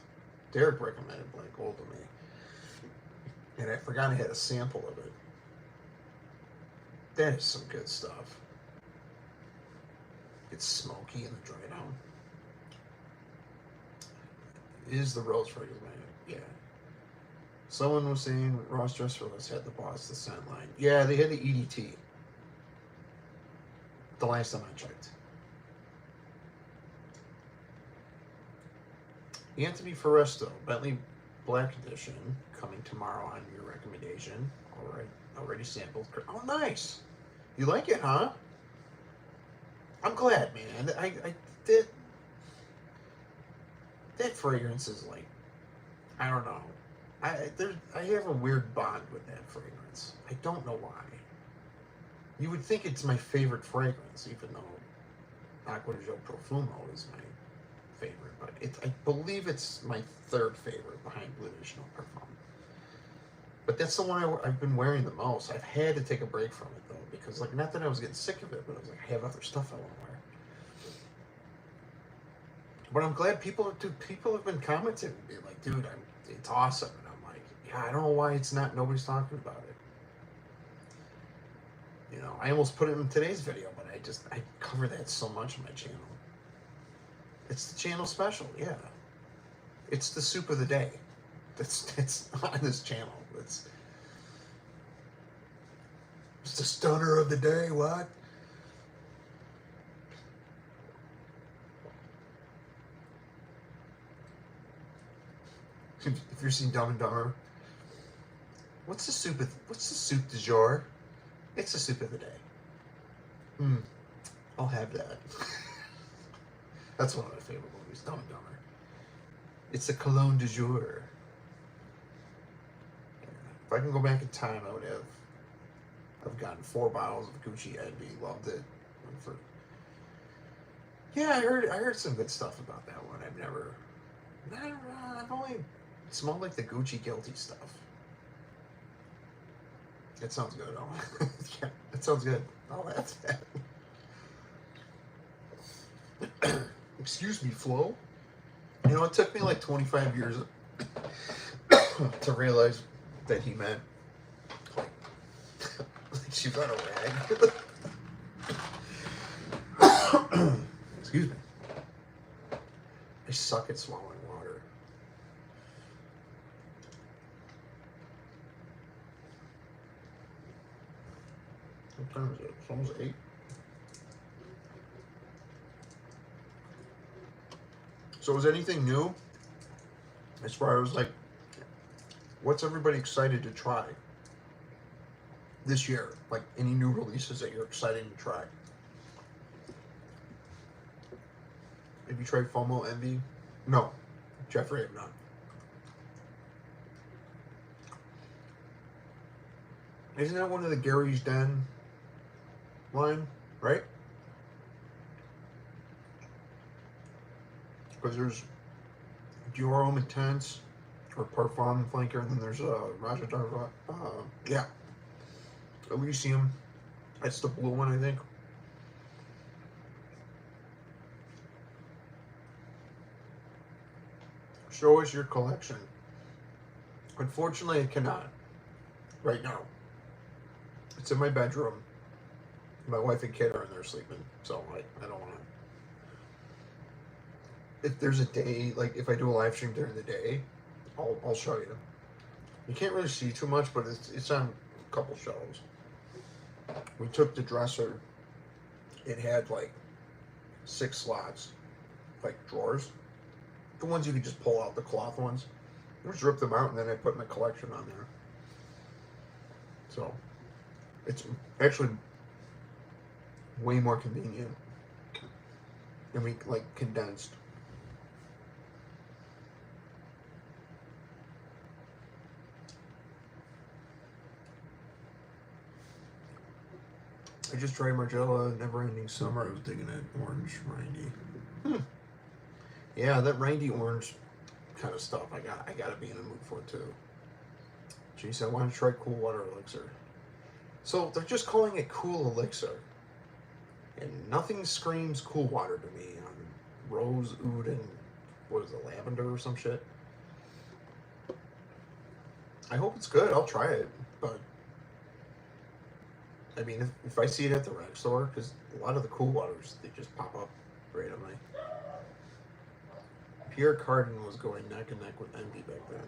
Derek recommended Black Gold to me. And I forgot I had a sample of it. That is some good stuff. It's smoky in the dry down. Is the rose fragrance, man? Yeah. Someone was saying Ross Dress for Less had the Boss the scent line. Yeah, they had the EDT. The last time I checked. Anthony Foresto, Bentley Black Edition, coming tomorrow on your recommendation. All right, already sampled. Oh, nice. You like it, huh? I'm glad, man. I did. That fragrance is like, I don't know. I have a weird bond with that fragrance. I don't know why. You would think it's my favorite fragrance, even though Acqua di Gio Profumo is my favorite. But I believe it's my 3rd favorite behind Blue Additional Parfum. But that's the one I've been wearing the most. I've had to take a break from it, though, because, like, not that I was getting sick of it, but I was like, I have other stuff I want to wear. But I'm glad people have been commenting and being like, dude, it's awesome. And I'm like, yeah, I don't know why nobody's talking about it. You know, I almost put it in today's video, but I cover that so much on my channel. It's the channel special, yeah. It's the soup of the day. That's on this channel. It's the stunner of the day, what? If you've seen Dumb and Dumber, what's the soup du jour? It's the soup of the day. I'll have that. That's one of my favorite movies, Dumb and Dumber. It's the Cologne du jour. If I can go back in time, I've gotten 4 bottles of Gucci Envy. Loved it. Yeah, I heard some good stuff about that one. I've only smelled like the Gucci Guilty stuff. That sounds good. Yeah, that sounds good. I'll have that. Excuse me, Flo. You know, it took me like 25 years to realize that he meant like she's on a rag. Excuse me. I suck at swallowing water. What time is it? It's almost 8. So is anything new as far as like what's everybody excited to try this year? Like any new releases that you're excited to try? Have you tried FOMO Envy? No. Jeffrey, I have not. Isn't that one of the Gary's Den line, right? Because there's Dior Homme Intense or Parfum Flanker, and then there's Raja Darva. Yeah. Elysium. That's the blue one, I think. show us your collection. Unfortunately, I cannot right now. It's in my bedroom. My wife and kid are in there sleeping, so I don't want to. If there's a day, like if I do a live stream during the day, I'll show you. You can't really see too much, but it's on a couple shelves. We took the dresser. It had like 6 slots, like drawers. The ones you could just pull out, the cloth ones. I just ripped them out, and then I put my collection on there. So it's actually way more convenient, and we like condensed. I just tried Margiela Never Ending Summer. I was digging that orange rindy. Yeah, that rindy orange kind of stuff I gotta be in the mood for too. Jeez, I want to try Cool Water Elixir. So they're just calling it Cool Elixir, and nothing screams cool water to me on rose, oud, and what is it, lavender or some shit. I hope it's good. I'll try it, but I mean, if I see it at the rec store, because a lot of the cool waters, they just pop up randomly. Pierre Cardin was going neck and neck with Envy back then.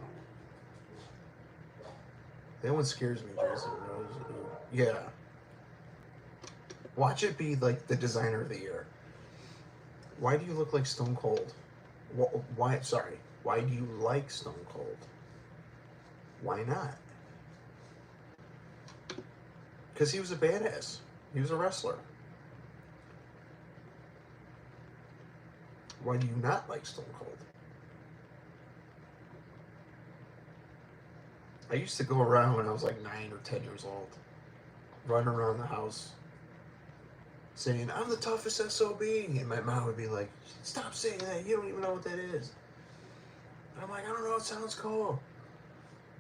That one scares me, Jason Rose. Yeah. Watch it be like the designer of the year. Why do you look like Stone Cold? Why? Sorry. Why do you like Stone Cold? Why not? Because he was a badass. He was a wrestler. Why do you not like Stone Cold? I used to go around when I was like 9 or 10 years old, running around the house, saying, I'm the toughest SOB. And my mom would be like, stop saying that. You don't even know what that is. And I'm like, I don't know. It sounds cool.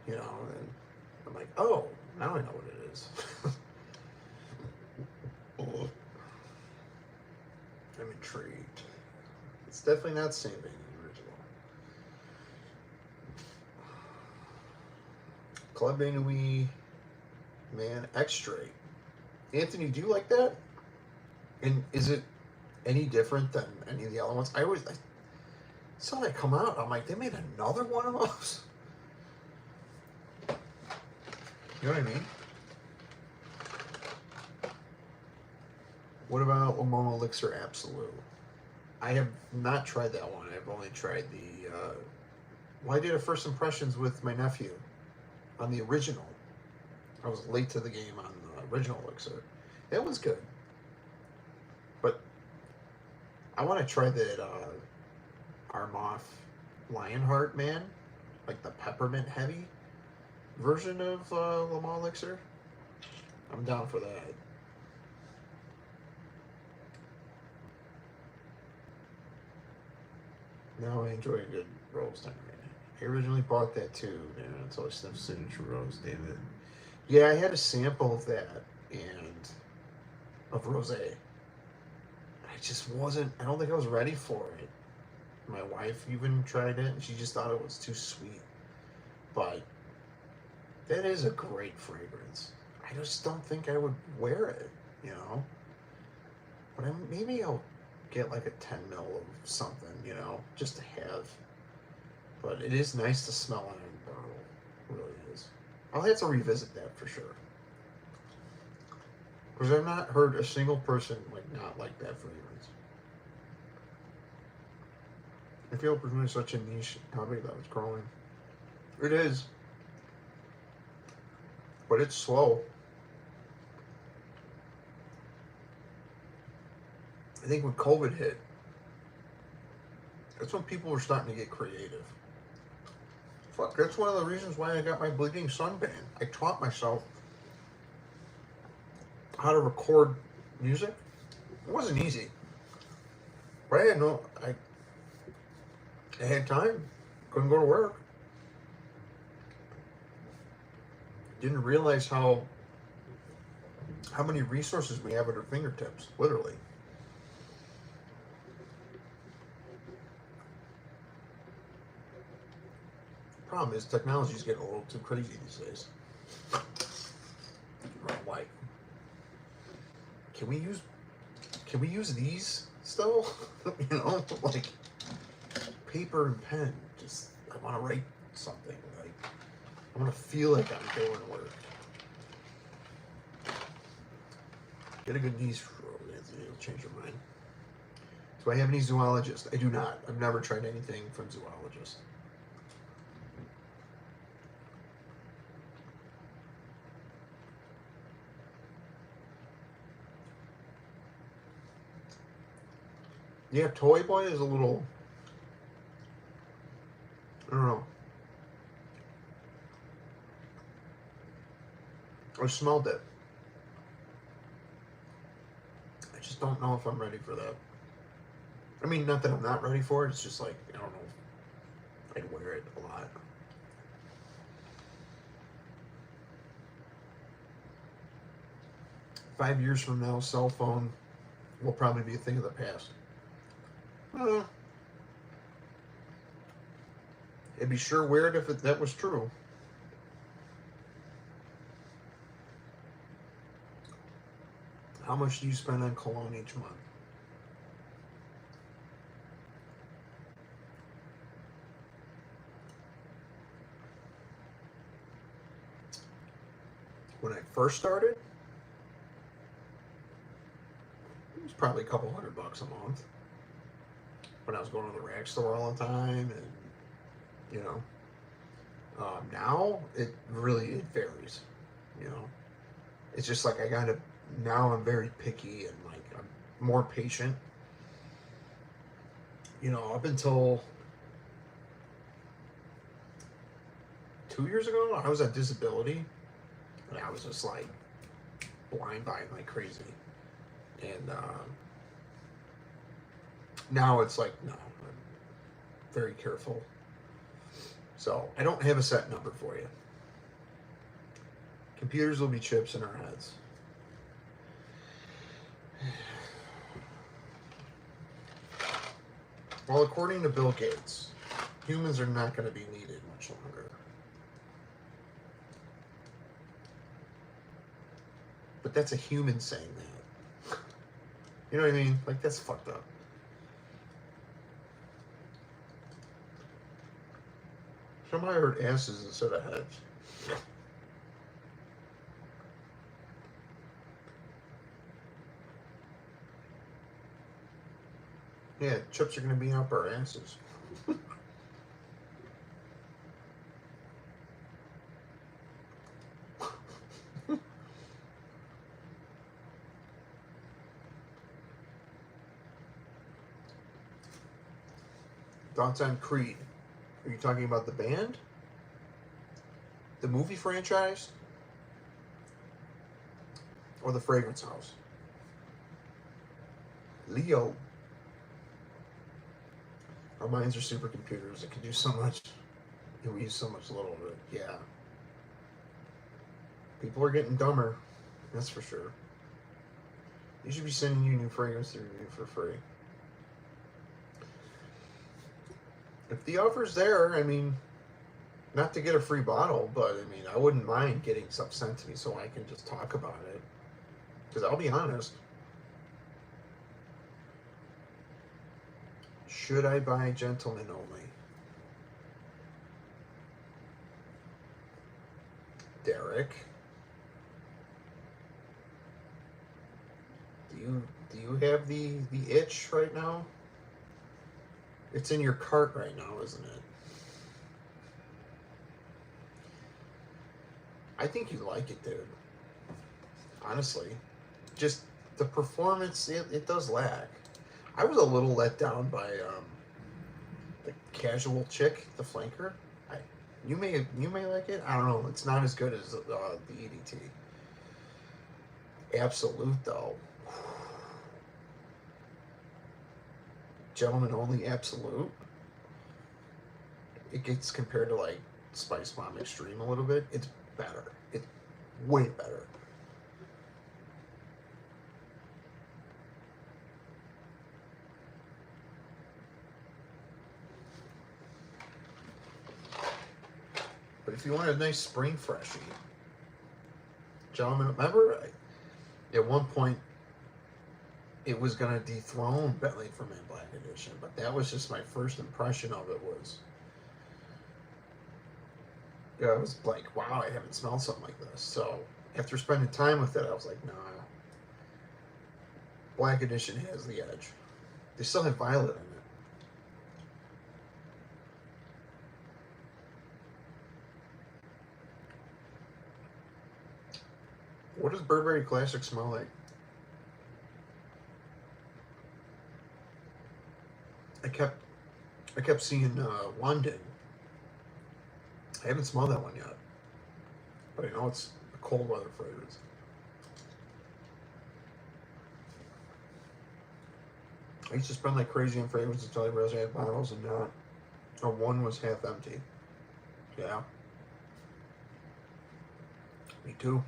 You know, and I'm like, oh, now I know what it is. I'm intrigued. It's definitely not the same thing as the original. Club de Nuit, man, X-Stray. Anthony, do you like that? And is it any different than any of the other ones? I saw that come out. I'm like, they made another one of those? You know what I mean? What about Limon Elixir Absolute? I have not tried that one. I've only tried the... well, I did a first impressions with my nephew on the original. I was late to the game on the original Elixir. That was good. But I want to try that Armoff Lionheart, man. Like the peppermint heavy version of Limon Elixir. I'm down for that. Now I enjoy a good rose time. I originally bought that too, man. It's always sniff signature rose, David. Yeah, I had a sample of that and of rosé. I just wasn't. I don't think I was ready for it. My wife even tried it, and she just thought it was too sweet. But that is a great fragrance. I just don't think I would wear it, you know. But maybe I'll get like a 10 ml of something, you know, just to have. But it is nice to smell it in a bottle. It really is. I'll have to revisit that for sure. Because I've not heard a single person like not like that fragrance. I feel perfume is such a niche topic that was growing. It is. But it's slow. I think when COVID hit, that's when people were starting to get creative. Fuck, that's one of the reasons why I got my Bleeding Sun band. I taught myself how to record music. It wasn't easy. But I had time. Couldn't go to work. Didn't realize how many resources we have at our fingertips, literally. problem is technology's getting a little too crazy these days. Like, can we use these still? You know, like paper and pen. Just I want to write something. Like I want to feel like I'm doing work. Get a good niece screw. It'll change your mind. Do I have any zoologists? I do not. I've never tried anything from zoologists. Yeah, Toy Boy is a little, I don't know. I smelled it. I just don't know if I'm ready for that. I mean, not that I'm not ready for it. It's just like, I don't know if I'd wear it a lot. Five years from now, cell phone will probably be a thing of the past. It'd be sure weird if that was true. How much do you spend on cologne each month? When I first started, it was probably a couple $100 a month. When I was going to the rag store all the time, and you know, now it varies. You know, it's just like now I'm very picky and like I'm more patient. You know, up until 2 years ago, I was on disability, and I was just like blind buying like crazy, and now it's like, no, I'm very careful. So I don't have a set number for you. Computers will be chips in our heads. Well, according to Bill Gates, humans are not going to be needed much longer. But that's a human saying that. You know what I mean? Like, that's fucked up. Somebody heard asses instead of heads. Yeah, chips are going to be up our asses. Thoughts on Creed? Are you talking about the band? The movie franchise? Or the fragrance house? Leo. Our minds are supercomputers that can do so much, and we use so much little of it. Yeah. People are getting dumber, that's for sure. They should be sending you new fragrance to review for free. If the offer's there, I mean, not to get a free bottle, but I mean, I wouldn't mind getting stuff sent to me so I can just talk about it. Because I'll be honest, should I buy gentlemen only? Derek, do you have the itch right now? It's in your cart right now, isn't it? I think you like it, dude. Honestly. Just the performance, it does lack. I was a little let down by the casual chick, the flanker. You may like it. I don't know. It's not as good as the EDT. Absolute though. Gentlemen only absolute. It gets compared to like Spice Bomb Extreme a little bit. It's better. It's way better. But if you want a nice spring freshie, gentlemen, remember at one point it was going to dethrone Bentley for Man Black Edition, but that was just my first impression of it was, yeah, I was like, wow, I haven't smelled something like this. So after spending time with it, I was like, nah, Black Edition has the edge. They still have violet in it. What does Burberry Classic smell like? I kept seeing London. I haven't smelled that one yet, but I know it's a cold weather fragrance. I used to spend like crazy on fragrances until I realized I had bottles and not. Or one was half empty. Yeah. Me too.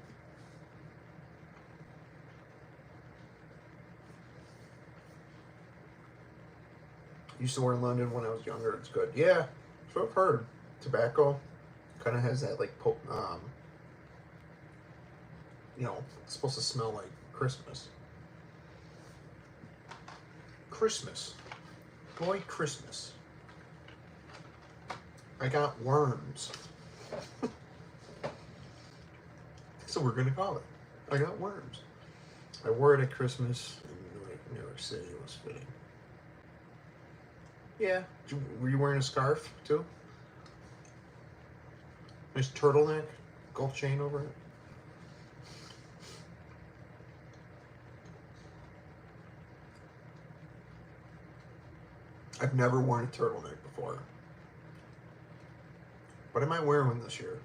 Used to wear in London when I was younger. It's good. Yeah, that's what I've heard. Tobacco kind of has that like, you know, it's supposed to smell like Christmas. Christmas. Boy, Christmas. I got worms. So we're going to call it. I got worms. I wore it at Christmas in New York City. It was fitting. Yeah. Were you wearing a scarf too? Nice turtleneck, gold chain over it. I've never worn a turtleneck before. But I might wear one this year.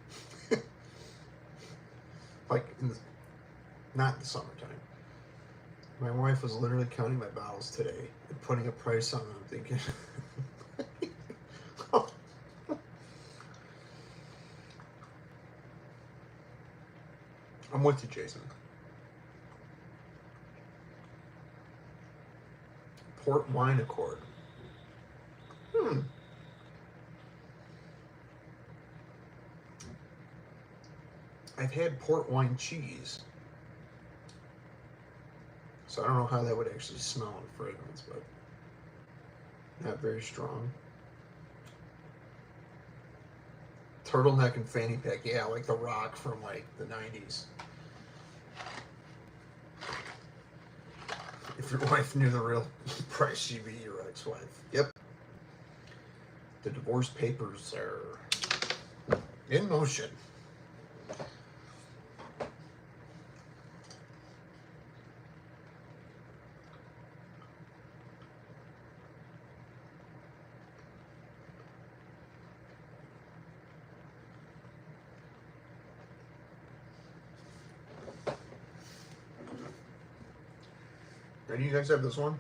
Like, not in the summertime. My wife was literally counting my bottles today and putting a price on them. I'm thinking, I'm with you, Jason. Port wine accord. I've had port wine cheese. So I don't know how that would actually smell in fragrance, but not very strong. Turtleneck and fanny pack, yeah, like the Rock from like the 90s. If your wife knew the real price, she'd be your ex-wife. Yep. The divorce papers are in motion. Do you guys have this one?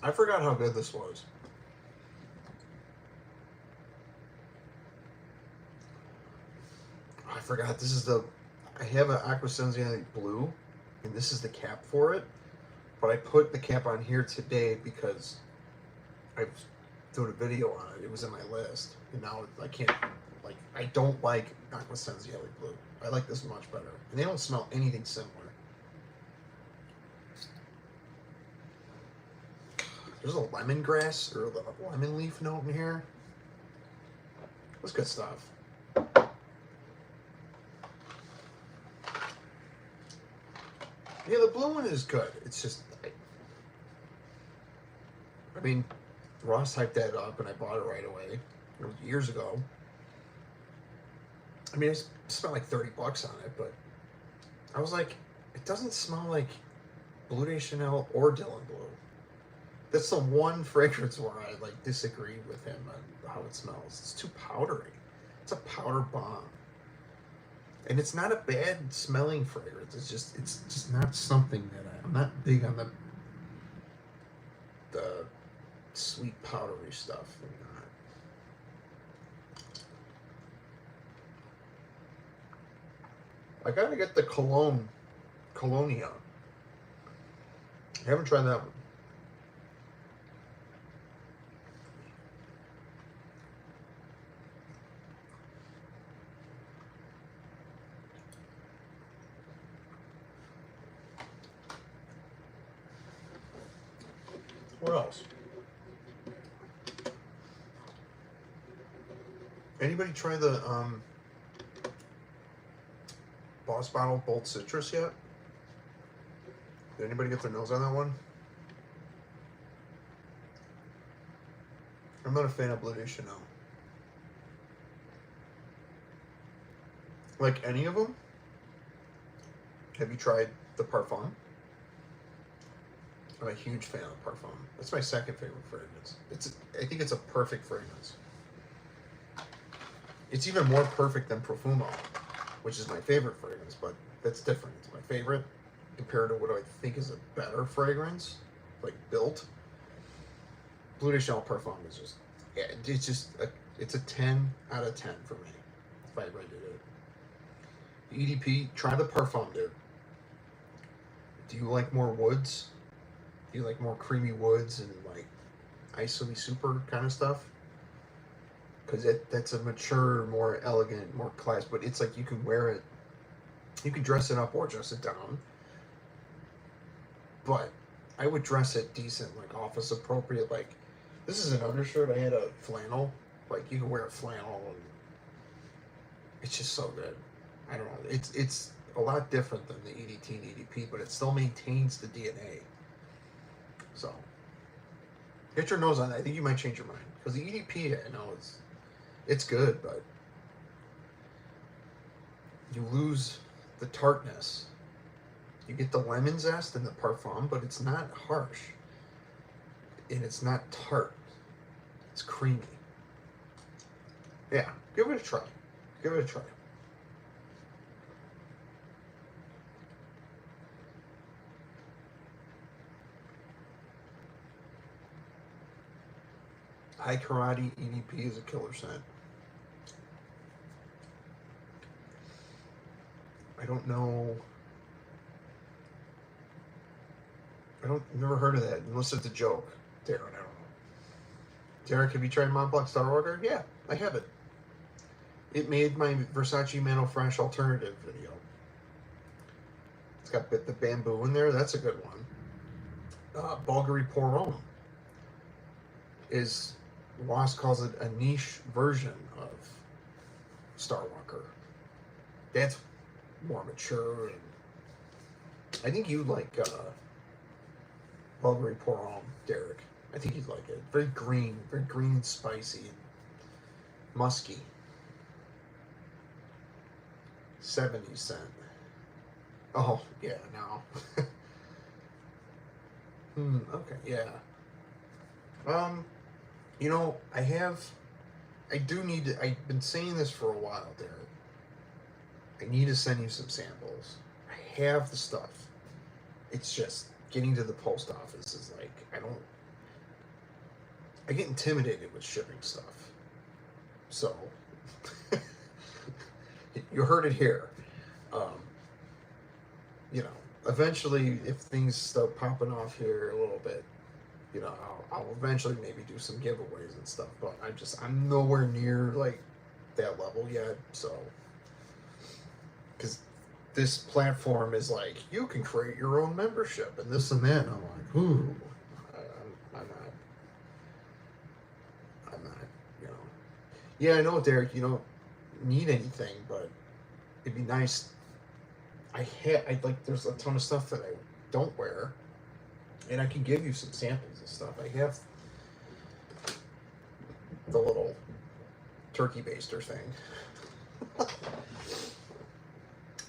I forgot how good this was. I forgot this is the. I have an Aqua Sensiale blue, and this is the cap for it. But I put the cap on here today because I was doing a video on it. It was in my list, and now I can't. Like, I don't like Aqua Sensiale blue. I like this much better, and they don't smell anything similar. There's a lemongrass or the lemon leaf note in here. That's good stuff. Yeah, the blue one is good. It's just, I mean, Ross hyped that up, and I bought it right away. It was years ago. I mean, I spent like $30 on it, but I was like, it doesn't smell like Bleu de Chanel or Dylan Blue. That's the one fragrance where I like disagree with him on how it smells. It's too powdery. It's a powder bomb. And it's not a bad smelling fragrance. It's just not something that I'm not big on the sweet powdery stuff. I gotta get the Cologne. I haven't tried that one. What else? Anybody try the Boss Bottle Bold Citrus yet? Did anybody get their nose on that one? I'm not a fan of Blue de Chanel. Like any of them? Have you tried the Parfum? I'm a huge fan of Parfum. That's my second favorite fragrance. I think it's a perfect fragrance. It's even more perfect than Profumo, which is my favorite fragrance, but that's different. It's my favorite compared to what I think is a better fragrance, like built. Blue de Chanel Parfum is just, yeah, it's a 10 out of 10 for me, if I rated it. The EDP, try the Parfum, dude. Do you like more woods? Do you like more creamy woods and like iso-y super kind of stuff? Because that's a mature, more elegant, more class, but it's like you can wear it, you can dress it up or dress it down. But I would dress it decent, like office appropriate. Like, this is an undershirt. I had a flannel. Like, you can wear a flannel, and it's just so good. I don't know. It's a lot different than the EDT and EDP, but it still maintains the DNA. So, get your nose on that. I think you might change your mind, because the EDP, I know it's good, but you lose the tartness. You get the lemon zest in the Parfum, but it's not harsh. And it's not tart. It's creamy. Yeah, give it a try. Give it a try. High Karate EDP is a killer scent. I don't know. Never heard of that, unless it's a joke. Darren, I don't know. Derek, have you tried Mont Blanc Star Walker? Yeah, I have it. It made my Versace Mano Fresh alternative video. It's got the bamboo in there. That's a good one. Bulgari Pour Homme is, Ross calls it a niche version of Star Walker. That's more mature, and I think you like Bulgari Pour Homme, Derek. I think you'd like it. Very green and spicy and musky. 70 cent. Oh, yeah, no. Okay, yeah. You know, I've been saying this for a while, Derek. I need to send you some samples. I have the stuff. It's just getting to the post office is like, I get intimidated with shipping stuff. So, you heard it here. You know, eventually, if things start popping off here a little bit, you know, I'll eventually maybe do some giveaways and stuff, but I'm nowhere near like that level yet. So, because this platform is like, you can create your own membership and this and that. And I'm like, ooh, I'm not, you know. Yeah, I know, Derek, you don't need anything, but it'd be nice. There's a ton of stuff that I don't wear, and I can give you some samples of stuff. I have the little turkey baster thing.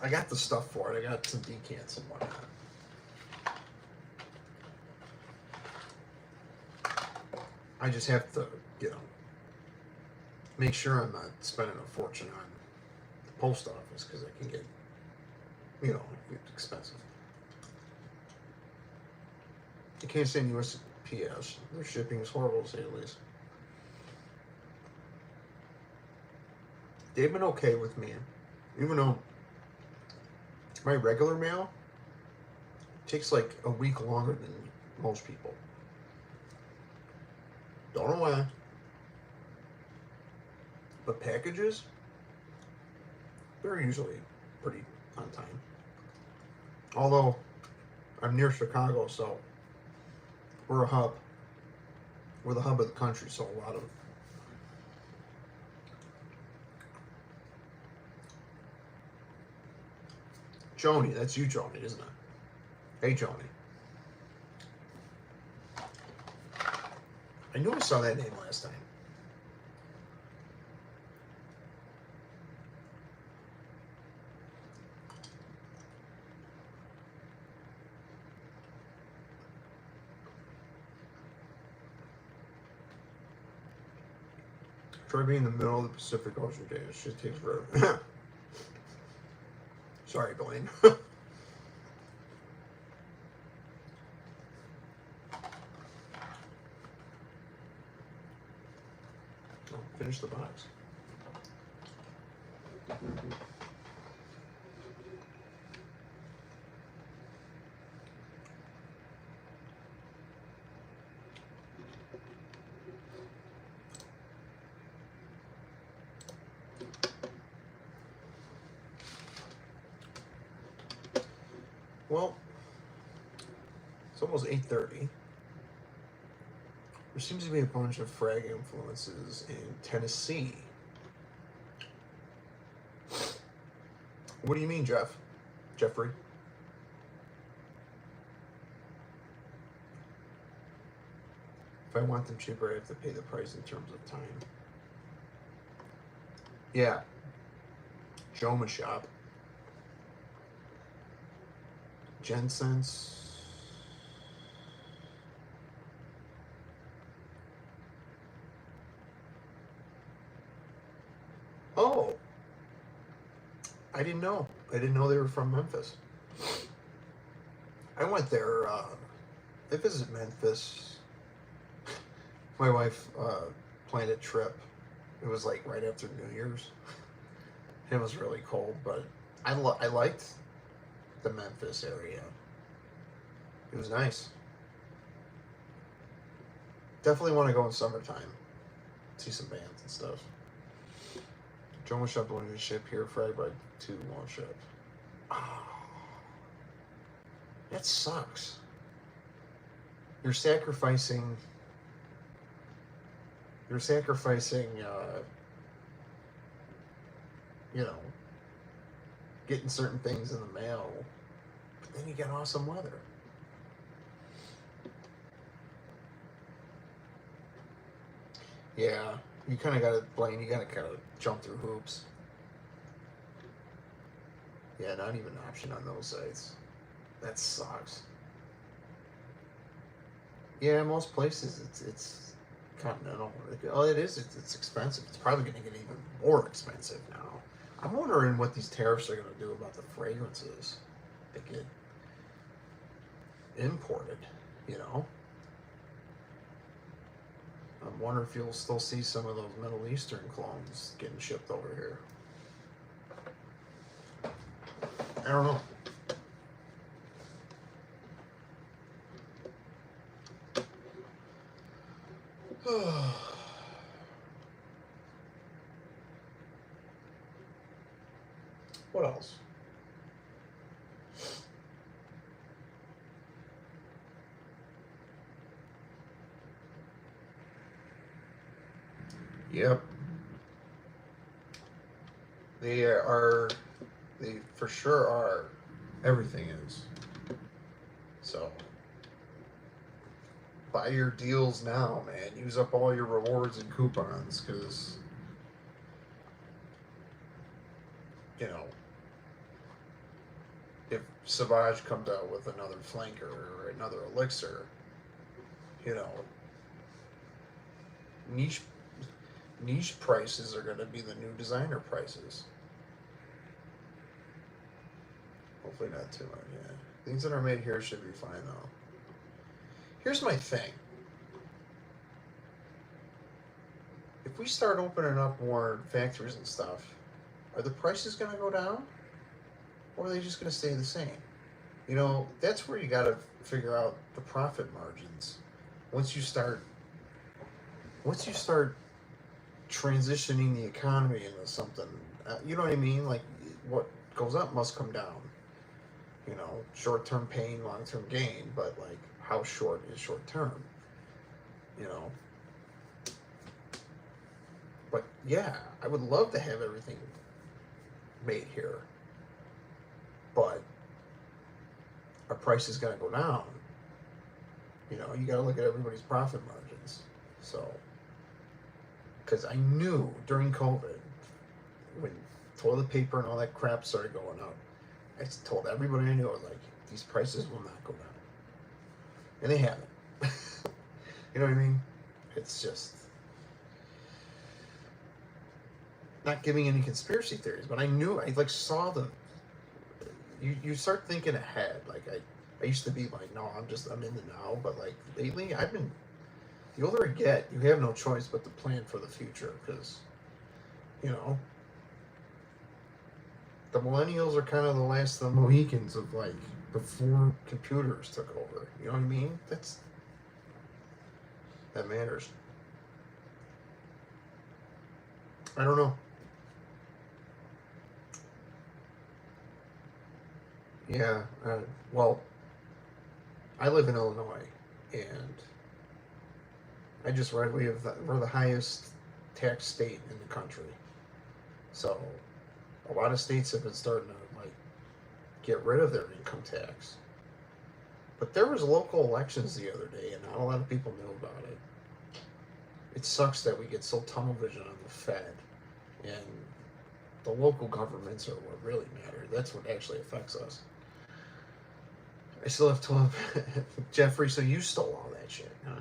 I got the stuff for it. I got some decants and whatnot. I just have to, you know, make sure I'm not spending a fortune on the post office, because I can get, you know, it's expensive. I can't stand USPS. Their shipping is horrible, to say the least. They've been okay with me, even though my regular mail takes like a week longer than most people. Don't know why. But packages, they're usually pretty on time. Although I'm near Chicago, so we're a hub. We're the hub of the country, so a lot of Joni, that's you, Joni, isn't it? Hey, Joni. I knew I saw that name last time. Try being in the middle of the Pacific Ocean, Jay. This shit takes forever. Sorry, Blaine. Finish the box. Well, it's almost 8:30. There seems to be a bunch of frag influences in Tennessee. What do you mean, Jeff? Jeffrey? If I want them cheaper, I have to pay the price in terms of time. Yeah. Joma Shop. Jensen's. Oh. I didn't know. I didn't know they were from Memphis. I went there. I visited Memphis. My wife planned a trip. It was like right after New Year's. It was really cold, but I liked the Memphis area. It was nice. Definitely want to go in summertime. See some bands and stuff. Joe Shop wanted to ship here. Friday by 2 won't ship. Oh, that sucks. You're sacrificing. You know, getting certain things in the mail, but then you get awesome weather. Yeah, you kind of got to, Blaine, you got to kind of jump through hoops. Yeah, not even an option on those sites. That sucks. Yeah, most places it's continental. Oh, it is. It's expensive. It's probably going to get even more expensive now. I'm wondering what these tariffs are going to do about the fragrances that get imported, you know? I'm wondering if you'll still see some of those Middle Eastern clones getting shipped over here. I don't know. What else? Yep. They for sure are. Everything is. So, buy your deals now, man. Use up all your rewards and coupons, because, you know, if Savage comes out with another flanker or another elixir, you know, niche prices are going to be the new designer prices. Hopefully not too much, yeah. Things that are made here should be fine, though. Here's my thing. If we start opening up more factories and stuff, are the prices going to go down? Or are they just going to stay the same? You know, that's where you got to figure out the profit margins. Once you start transitioning the economy into something, you know what I mean? Like, what goes up must come down. You know, short-term pain, long-term gain, but like, how short is short-term? You know, But yeah, I would love to have everything made here. But our price is going to go down. You know, you got to look at everybody's profit margins. So, because I knew during COVID, when toilet paper and all that crap started going up, I told everybody I knew, like, these prices will not go down. And they haven't. You know what I mean? It's just not giving any conspiracy theories, but I knew, I like saw the, you start thinking ahead. Like I used to be like, no, I'm in the now, but like lately I've been, the older I get, you have no choice but to plan for the future, because, you know, the millennials are kind of the last of the Mohicans of like before computers took over. You know what I mean? That matters. I don't know. Yeah. Well, I live in Illinois, and I just read we're the highest tax state in the country. So a lot of states have been starting to like get rid of their income tax. But there was local elections the other day, and not a lot of people knew about it. It sucks that we get so tunnel vision on the Fed, and the local governments are what really matter. That's what actually affects us. I still have to love Jeffrey, so you stole all that shit, huh?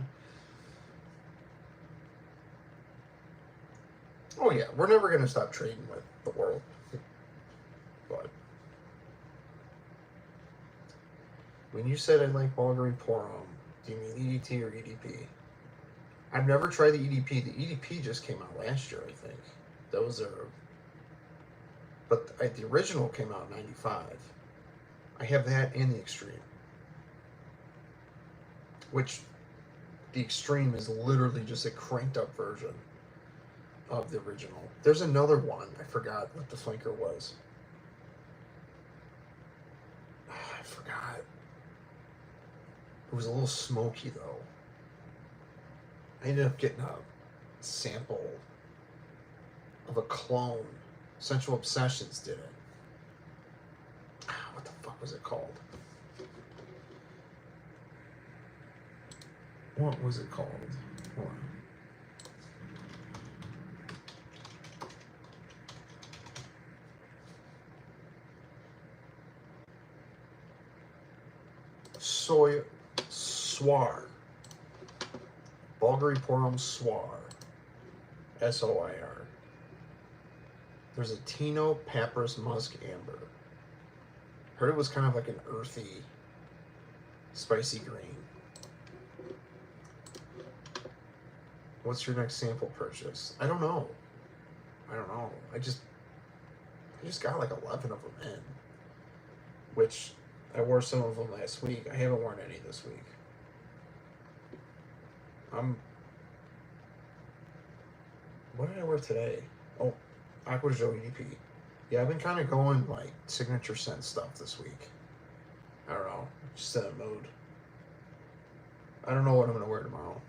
Oh yeah, we're never gonna stop trading with the world. But when you said I like Bulgari Porum, do you mean EDT or EDP? I've never tried the EDP. The EDP just came out last year, I think. Those are, but the original came out in '95. I have that and the Extreme, which the Extreme is literally just a cranked up version of the original. There's another one. I forgot what the flanker was. I forgot. It was a little smoky though. I ended up getting a sample of a clone. Sensual Obsessions did it. What the fuck was it called? What was it called? Hold on. Soir. Bulgari Porum Soir. SOIR. There's a Tino Papyrus Musk Amber. Heard it was kind of like an earthy, spicy green. What's your next sample purchase? I don't know. I just got like 11 of them in, which I wore some of them last week. I haven't worn any this week. What did I wear today? Oh, Aqua Joe EDP. Yeah, I've been kind of going like signature scent stuff this week. I don't know, just in a mood. I don't know what I'm gonna wear tomorrow.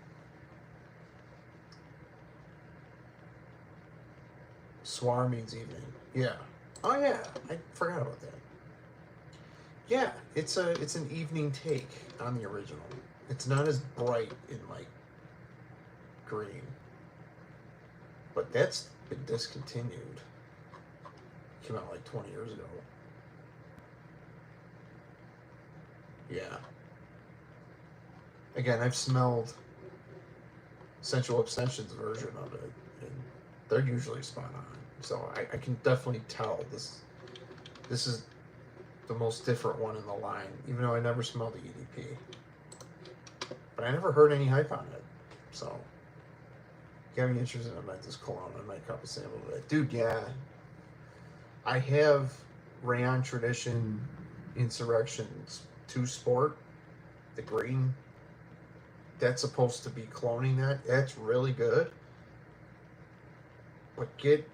Soir means evening. Yeah. Oh yeah, I forgot about that. Yeah, it's an evening take on the original. It's not as bright in like green, but that's been discontinued. Came out like 20 years ago. Yeah. Again, I've smelled Sensual Obsessions version of it, and they're usually spot on. So I can definitely tell this is the most different one in the line, even though I never smelled the EDP. But I never heard any hype on it. So if you have any interest in Mentis Cologne, I might cup a sample of it. Dude, yeah. I have Rayon Tradition Insurrections 2 Sport, the green. That's supposed to be cloning that. That's really good. But get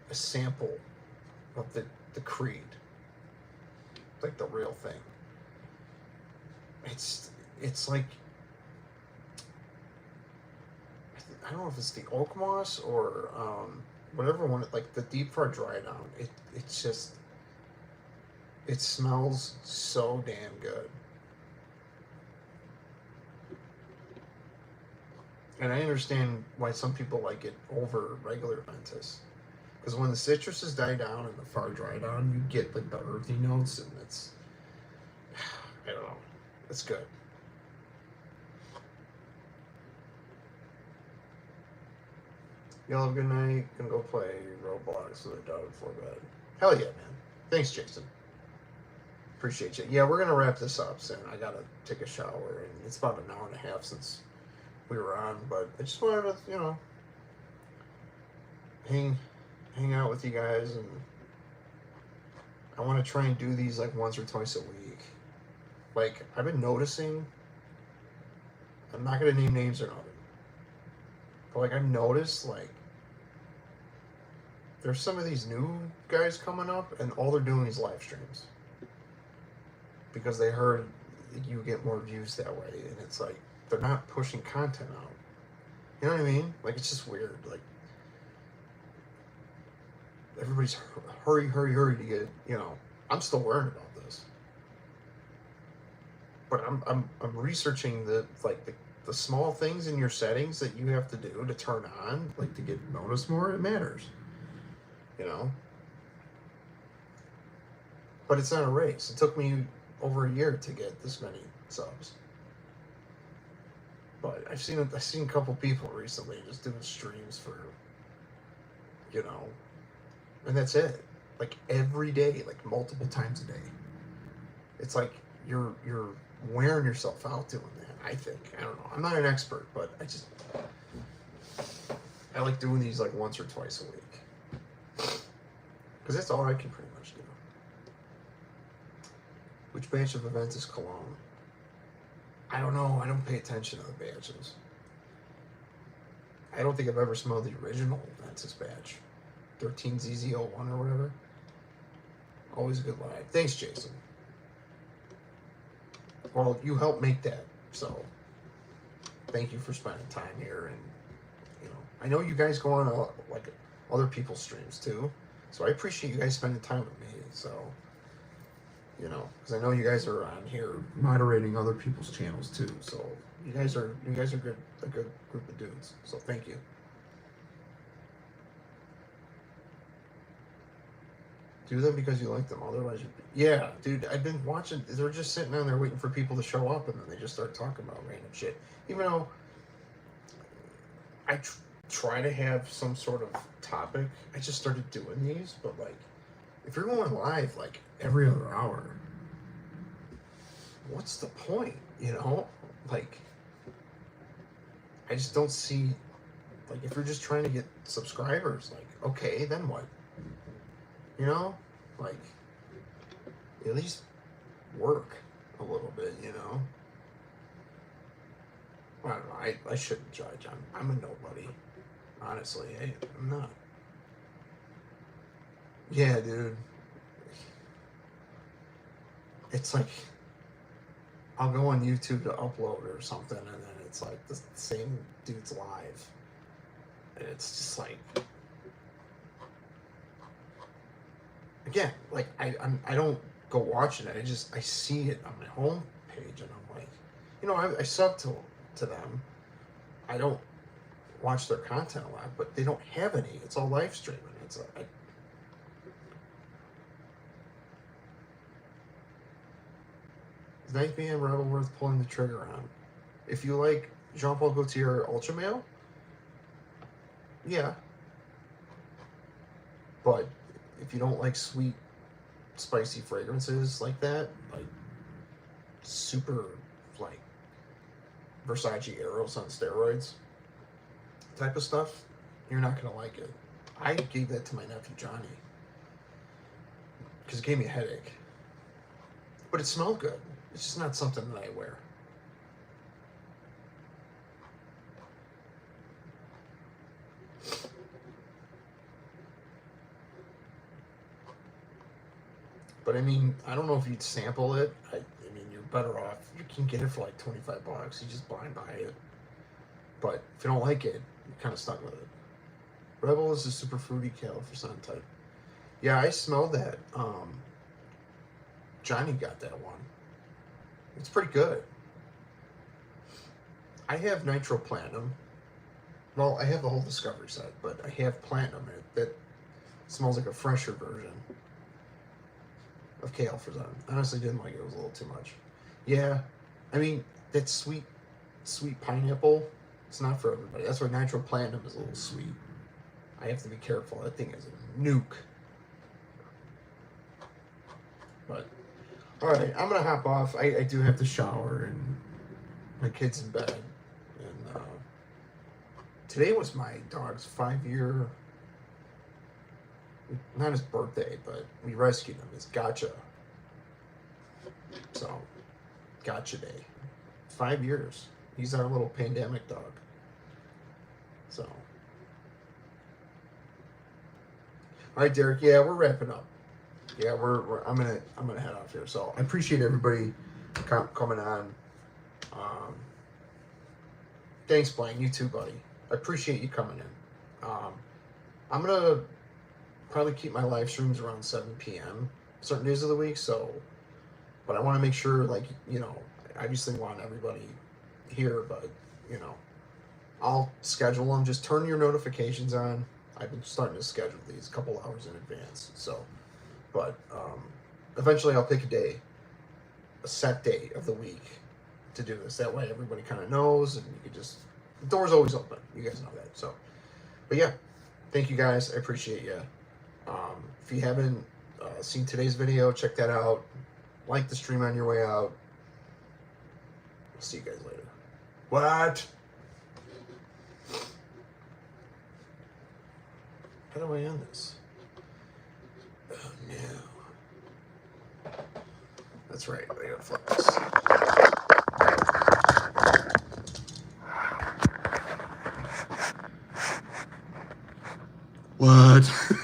a sample of the Creed. Like the real thing. It's like I don't know if it's the oak moss or whatever one, like the deep fry dry down. It's just, it smells so damn good. And I understand why some people like it over regular Ventus. Because when the citruses die down and the far dry down, you get like the earthy notes, and it's, I don't know, it's good. Y'all have a good night. Gonna go play Roblox with a dog before bed. Hell yeah, man. Thanks, Jason. Appreciate you. Yeah, we're gonna wrap this up soon. I gotta take a shower, and it's about an hour and a half since we were on, but I just wanted to, you know, hang out with you guys, and I want to try and do these like once or twice a week. Like, I've been noticing, I'm not gonna name names or nothing, but like I've noticed, like, there's some of these new guys coming up, and all they're doing is live streams because they heard you get more views that way, and it's like they're not pushing content out. You know what I mean? Like, it's just weird. Like, everybody's hurry to get, you know. I'm still worried about this, but I'm researching the small things in your settings that you have to do to turn on, like, to get noticed more. It matters, you know. But it's not a race. It took me over a year to get this many subs. But I've seen a couple people recently just doing streams for, you know, and that's it. Like, every day, like multiple times a day. It's like you're wearing yourself out doing that. I think, I don't know. I'm not an expert, but I like doing these like once or twice a week because that's all I can pretty much do. Which batch of events is Cologne? I don't know. I don't pay attention to the batches. I don't think I've ever smelled the original Ventus batch. 13ZZ01 or whatever. Always a good live. Thanks, Jason. Well, you helped make that, so thank you for spending time here. And, you know, I know you guys go on like other people's streams too, so I appreciate you guys spending time with me. So, you know, because I know you guys are on here moderating other people's channels too. So you guys are good, a good group of dudes. So thank you. Do them because you like them. Otherwise, yeah, dude. I've been watching. They're just sitting down there waiting for people to show up, and then they just start talking about random shit. Even though I try to have some sort of topic, I just started doing these. But like, if you're going live like every other hour, what's the point? You know, like, I just don't see. Like, if you're just trying to get subscribers, like, okay, then what? You know, like, at least work a little bit, you know? I don't know, I shouldn't judge. I'm a nobody. Honestly, I'm not. Yeah, dude. It's like, I'll go on YouTube to upload or something, and then it's like the same dude's live. And it's just like, again, like, I don't go watching it. I see it on my home page, and I'm like, you know, I sub to them. I don't watch their content a lot, but they don't have any. It's all live streaming. It's is 9 p.m. Rebel worth pulling the trigger on? If you like Jean-Paul Gaultier Ultra Male, yeah. But if you don't like sweet, spicy fragrances like that, like super, like Versace Eros on steroids type of stuff, you're not gonna like it. I gave that to my nephew Johnny because it gave me a headache, but it smelled good. It's just not something that I wear. But I mean, I don't know if you'd sample it. I mean, you're better off. You can get it for like $25. You just blind buy it. But if you don't like it, kind of stuck with it. Rebel is a super fruity kale for sun type. Yeah, I smelled that. Johnny got that one. It's pretty good. I have Nitro Platinum. Well, I have the whole Discovery set, but I have Platinum that smells like a fresher version of kale for sun. I honestly didn't like it. It was a little too much. Yeah, I mean, that sweet pineapple, it's not for everybody. That's why Nitro Platinum is a little sweet. I have to be careful. That thing is a nuke. But, alright, I'm going to hop off. I do have to shower, and my kid's in bed. And today was my dog's 5-year, not his birthday, but we rescued him. It's Gotcha. So, Gotcha Day. 5 years. He's our little pandemic dog. So. All right, Derek. Yeah, we're wrapping up. Yeah, I'm gonna head off here. So I appreciate everybody coming on. Thanks, Blaine. You too, buddy. I appreciate you coming in. I'm gonna probably keep my live streams around 7 p.m. certain days of the week. So, but I want to make sure, like, you know, I obviously want everybody here, but you know, I'll schedule them. Just turn your notifications on. I've been starting to schedule these a couple hours in advance. So, but eventually I'll pick a set day of the week to do this. That way everybody kind of knows, and you can just, the door's always open. You guys know that. So, but yeah, thank you guys. I appreciate you. If you haven't seen today's video, check that out. Like the stream on your way out. See you guys later. What? How do I end this? Oh no. That's right, I gotta flip this. What?